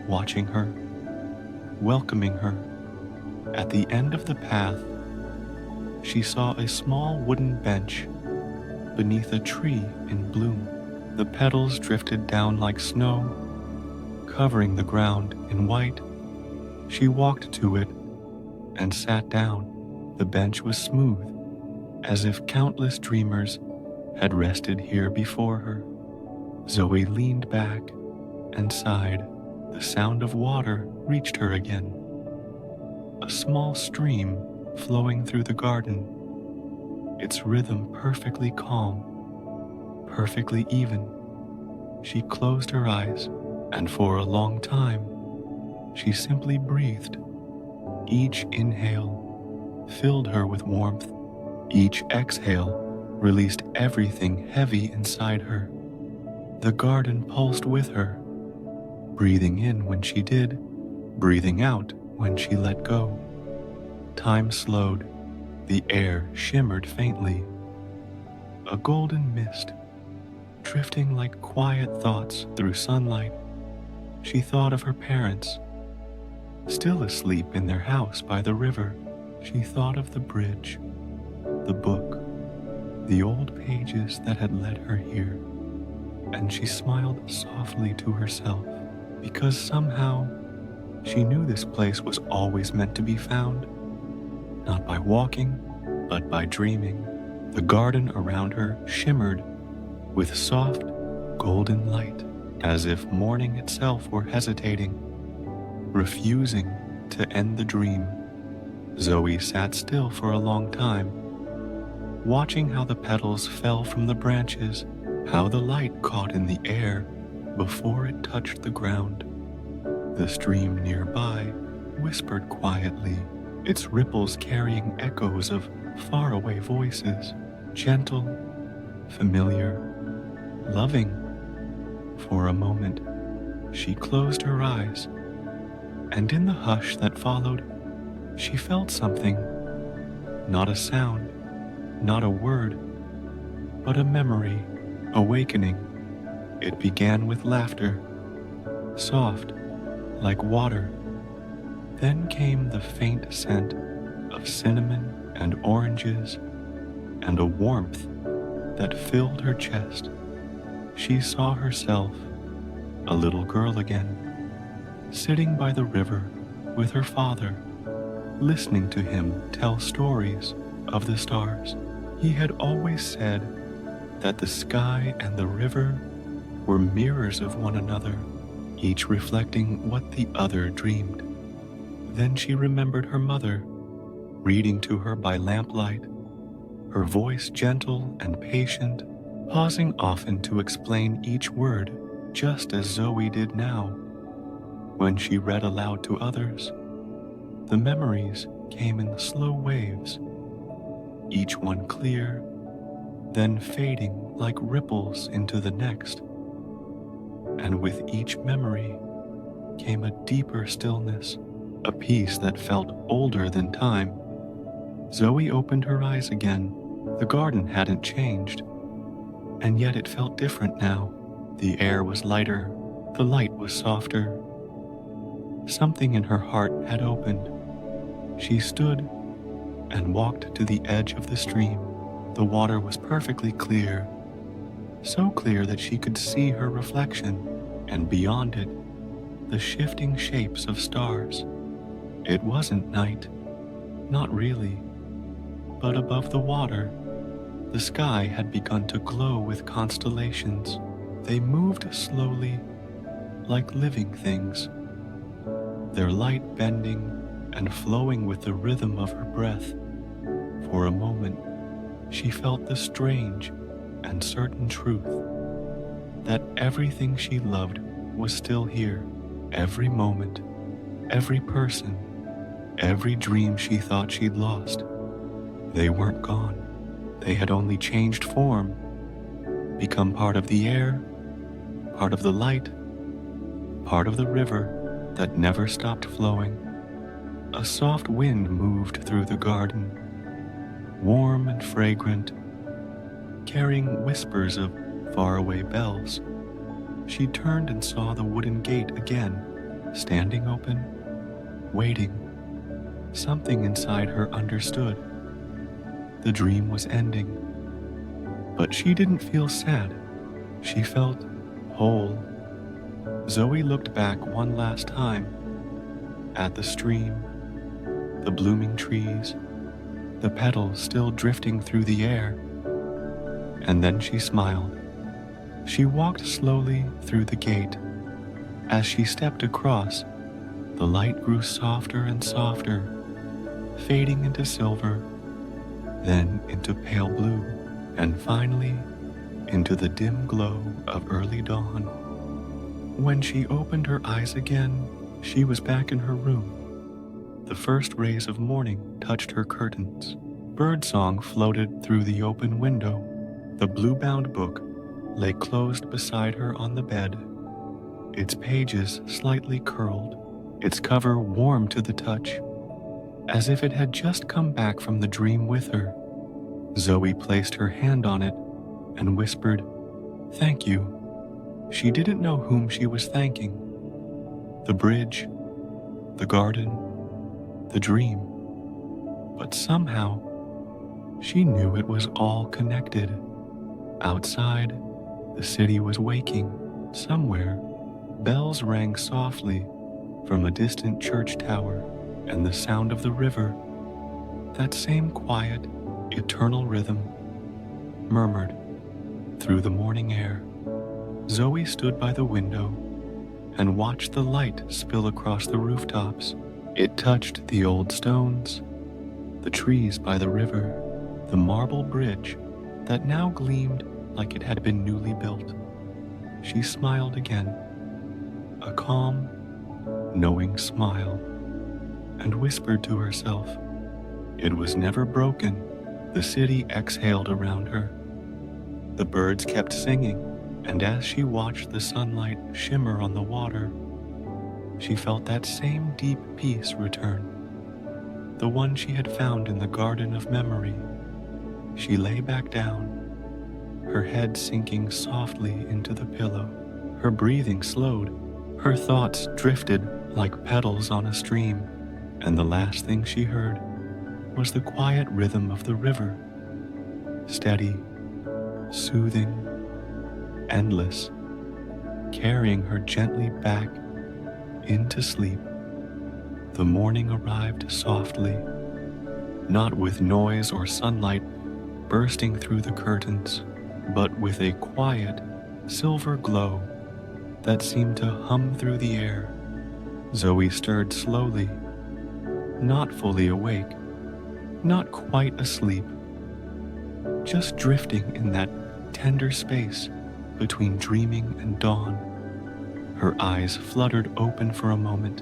watching her, welcoming her. At the end of the path, she saw a small wooden bench beneath a tree in bloom. The petals drifted down like snow, covering the ground in white. She walked to it and sat down. The bench was smooth, as if countless dreamers had rested here before her. Zoe leaned back and sighed. The sound of water reached her again. A small stream flowing through the garden, its rhythm perfectly calm, perfectly even. She closed her eyes, and for a long time, she simply breathed. Each inhale filled her with warmth. Each exhale released everything heavy inside her. The garden pulsed with her, breathing in when she did, breathing out when she let go. Time slowed. The air shimmered faintly. A golden mist, drifting like quiet thoughts through sunlight. She thought of her parents, still asleep in their house by the river. She thought of the bridge, the book, the old pages that had led her here, and she smiled softly to herself, because somehow she knew this place was always meant to be found, not by walking, but by dreaming. The garden around her shimmered with soft, golden light, as if morning itself were hesitating, refusing to end the dream. Zoe sat still for a long time, watching how the petals fell from the branches, how the light caught in the air before it touched the ground. The stream nearby whispered quietly, its ripples carrying echoes of faraway voices, gentle, familiar, loving. For a moment, she closed her eyes, and in the hush that followed, she felt something. Not a sound, not a word, but a memory awakening. It began with laughter, soft like water. Then came the faint scent of cinnamon and oranges, and a warmth that filled her chest. She saw herself, a little girl again, sitting by the river with her father, listening to him tell stories of the stars. He had always said that the sky and the river were mirrors of one another, each reflecting what the other dreamed. Then she remembered her mother, reading to her by lamplight, her voice gentle and patient, pausing often to explain each word, just as Zoe did now. When she read aloud to others, the memories came in slow waves, each one clear, then fading like ripples into the next. And with each memory came a deeper stillness, a peace that felt older than time. Zoe opened her eyes again. The garden hadn't changed, and yet it felt different now. The air was lighter, the light was softer. Something in her heart had opened. She stood and walked to the edge of the stream. The water was perfectly clear, so clear that she could see her reflection, and beyond it, the shifting shapes of stars. It wasn't night, not really, but above the water, the sky had begun to glow with constellations. They moved slowly, like living things, their light bending and flowing with the rhythm of her breath. For a moment, she felt the strange and certain truth that everything she loved was still here. Every moment, every person, every dream she thought she'd lost. They weren't gone. They had only changed form, become part of the air, part of the light, part of the river that never stopped flowing. A soft wind moved through the garden, warm and fragrant, carrying whispers of faraway bells. She turned and saw the wooden gate again, standing open, waiting. Something inside her understood. The dream was ending, but she didn't feel sad. She felt whole. Zoe looked back one last time at the stream, the blooming trees, the petals still drifting through the air, and then she smiled. She walked slowly through the gate. As she stepped across, the light grew softer and softer, fading into silver, then into pale blue, and finally into the dim glow of early dawn. When she opened her eyes again, she was back in her room. The first rays of morning touched her curtains. Birdsong floated through the open window. The blue-bound book lay closed beside her on the bed, its pages slightly curled, its cover warm to the touch, as if it had just come back from the dream with her. Zoe placed her hand on it and whispered, "Thank you." She didn't know whom she was thanking. The bridge, the garden, the dream. But somehow, she knew it was all connected. Outside, the city was waking. Somewhere, bells rang softly from a distant church tower, and the sound of the river, that same quiet, eternal rhythm, murmured through the morning air. Zoe stood by the window and watched the light spill across the rooftops. It touched the old stones, the trees by the river, the marble bridge that now gleamed like it had been newly built. She smiled again, a calm, knowing smile, and whispered to herself. It was never broken. The city exhaled around her. The birds kept singing, and as she watched the sunlight shimmer on the water, she felt that same deep peace return, the one she had found in the garden of memory. She lay back down, her head sinking softly into the pillow. Her breathing slowed, her thoughts drifted like petals on a stream, and the last thing she heard was the quiet rhythm of the river, steady, soothing, endless, carrying her gently back into sleep. The morning arrived softly, not with noise or sunlight bursting through the curtains, but with a quiet, silver glow that seemed to hum through the air. Zoe stirred slowly, not fully awake, not quite asleep, just drifting in that tender space between dreaming and dawn. Her eyes fluttered open for a moment,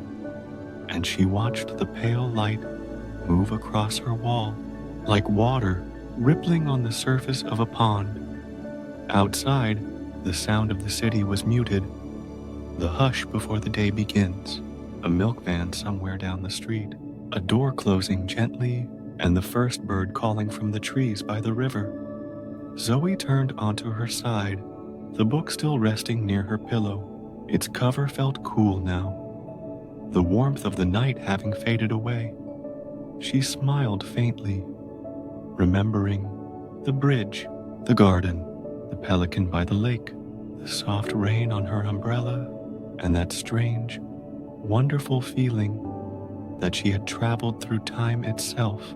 and she watched the pale light move across her wall, like water rippling on the surface of a pond. Outside, the sound of the city was muted, the hush before the day begins, a milk van somewhere down the street, a door closing gently, and the first bird calling from the trees by the river. Zoe turned onto her side, the book still resting near her pillow. Its cover felt cool now, the warmth of the night having faded away. She smiled faintly, remembering the bridge, the garden, the pelican by the lake, the soft rain on her umbrella, and that strange, wonderful feeling that she had traveled through time itself,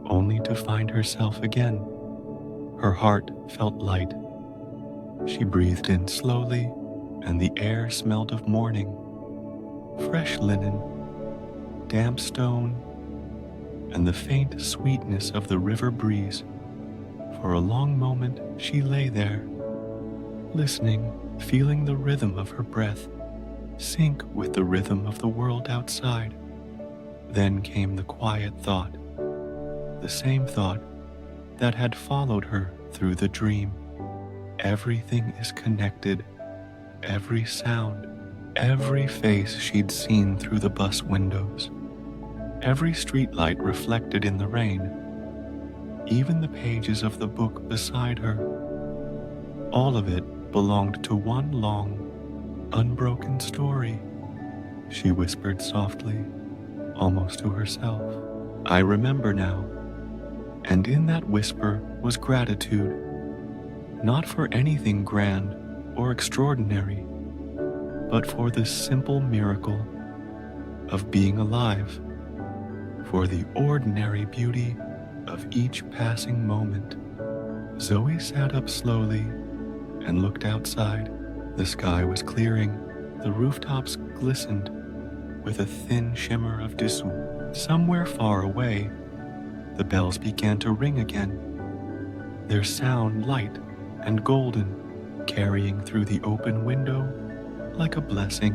only to find herself again. Her heart felt light. She breathed in slowly, and the air smelled of morning, fresh linen, damp stone, and the faint sweetness of the river breeze. For a long moment she lay there, listening, feeling the rhythm of her breath sync with the rhythm of the world outside. Then came the quiet thought, the same thought that had followed her through the dream. Everything is connected, every sound, every face she'd seen through the bus windows, every streetlight reflected in the rain, even the pages of the book beside her. All of it belonged to one long, unbroken story. She whispered softly, almost to herself, "I remember now." And in that whisper was gratitude, not for anything grand or extraordinary, but for the simple miracle of being alive, for the ordinary beauty of each passing moment. Zoe sat up slowly and looked outside. The sky was clearing, the rooftops glistened with a thin shimmer of dew. Somewhere far away, the bells began to ring again, their sound light and golden, carrying through the open window like a blessing.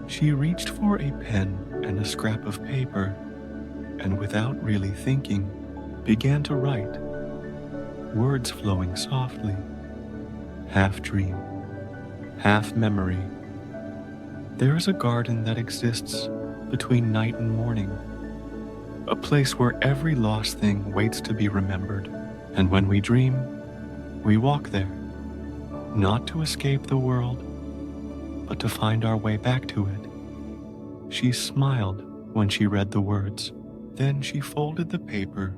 She reached for a pen and a scrap of paper, and without really thinking, began to write, words flowing softly, half dream, half memory. There is a garden that exists between night and morning, a place where every lost thing waits to be remembered. And when we dream, we walk there, not to escape the world, but to find our way back to it. She smiled when she read the words. Then she folded the paper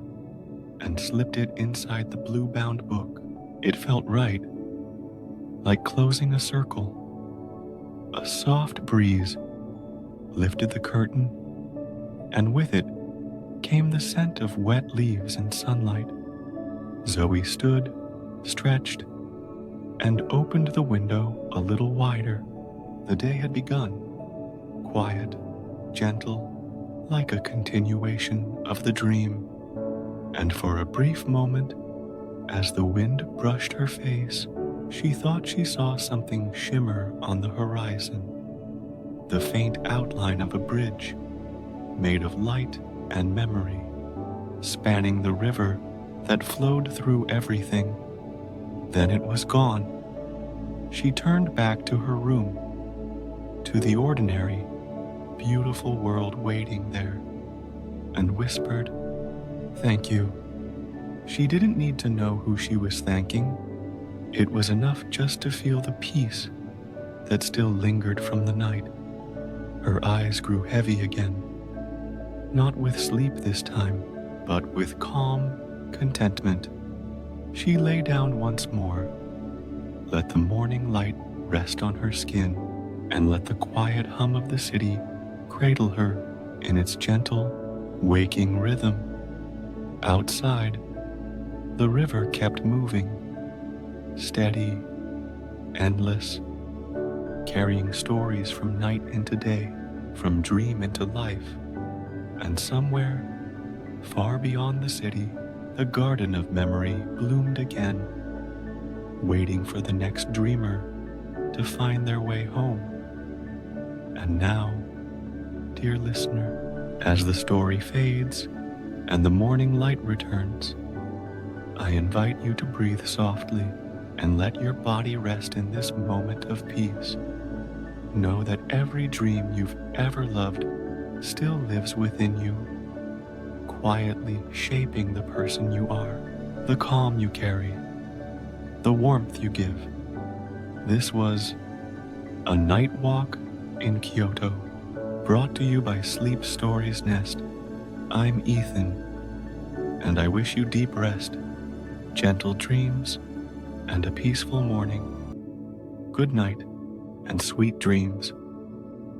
and slipped it inside the blue-bound book. It felt right, like closing a circle. A soft breeze lifted the curtain, and with it came the scent of wet leaves and sunlight. Zoe stood, stretched, and opened the window a little wider. The day had begun, quiet, gentle, like a continuation of the dream. And for a brief moment, as the wind brushed her face, she thought she saw something shimmer on the horizon, the faint outline of a bridge made of light and memory, spanning the river that flowed through everything. Then it was gone. She turned back to her room, to the ordinary, beautiful world waiting there, and whispered, "Thank you. She didn't need to know who she was thanking. It was enough just to feel the peace that still lingered from the night. Her eyes grew heavy again, not with sleep this time, but with calm contentment. She lay down once more, let the morning light rest on her skin, and let the quiet hum of the city cradle her in its gentle, waking rhythm. Outside, the river kept moving, steady, endless, carrying stories from night into day, from dream into life. And somewhere, far beyond the city, the garden of memory bloomed again, waiting for the next dreamer to find their way home. And now, dear listener, as the story fades and the morning light returns, I invite you to breathe softly and let your body rest in this moment of peace. Know that every dream you've ever loved still lives within you, quietly shaping the person you are, the calm you carry, the warmth you give. This was A Night Walk in Kyoto, brought to you by Sleep Stories Nest. I'm Ethan, and I wish you deep rest, gentle dreams, and a peaceful morning. Good night and sweet dreams.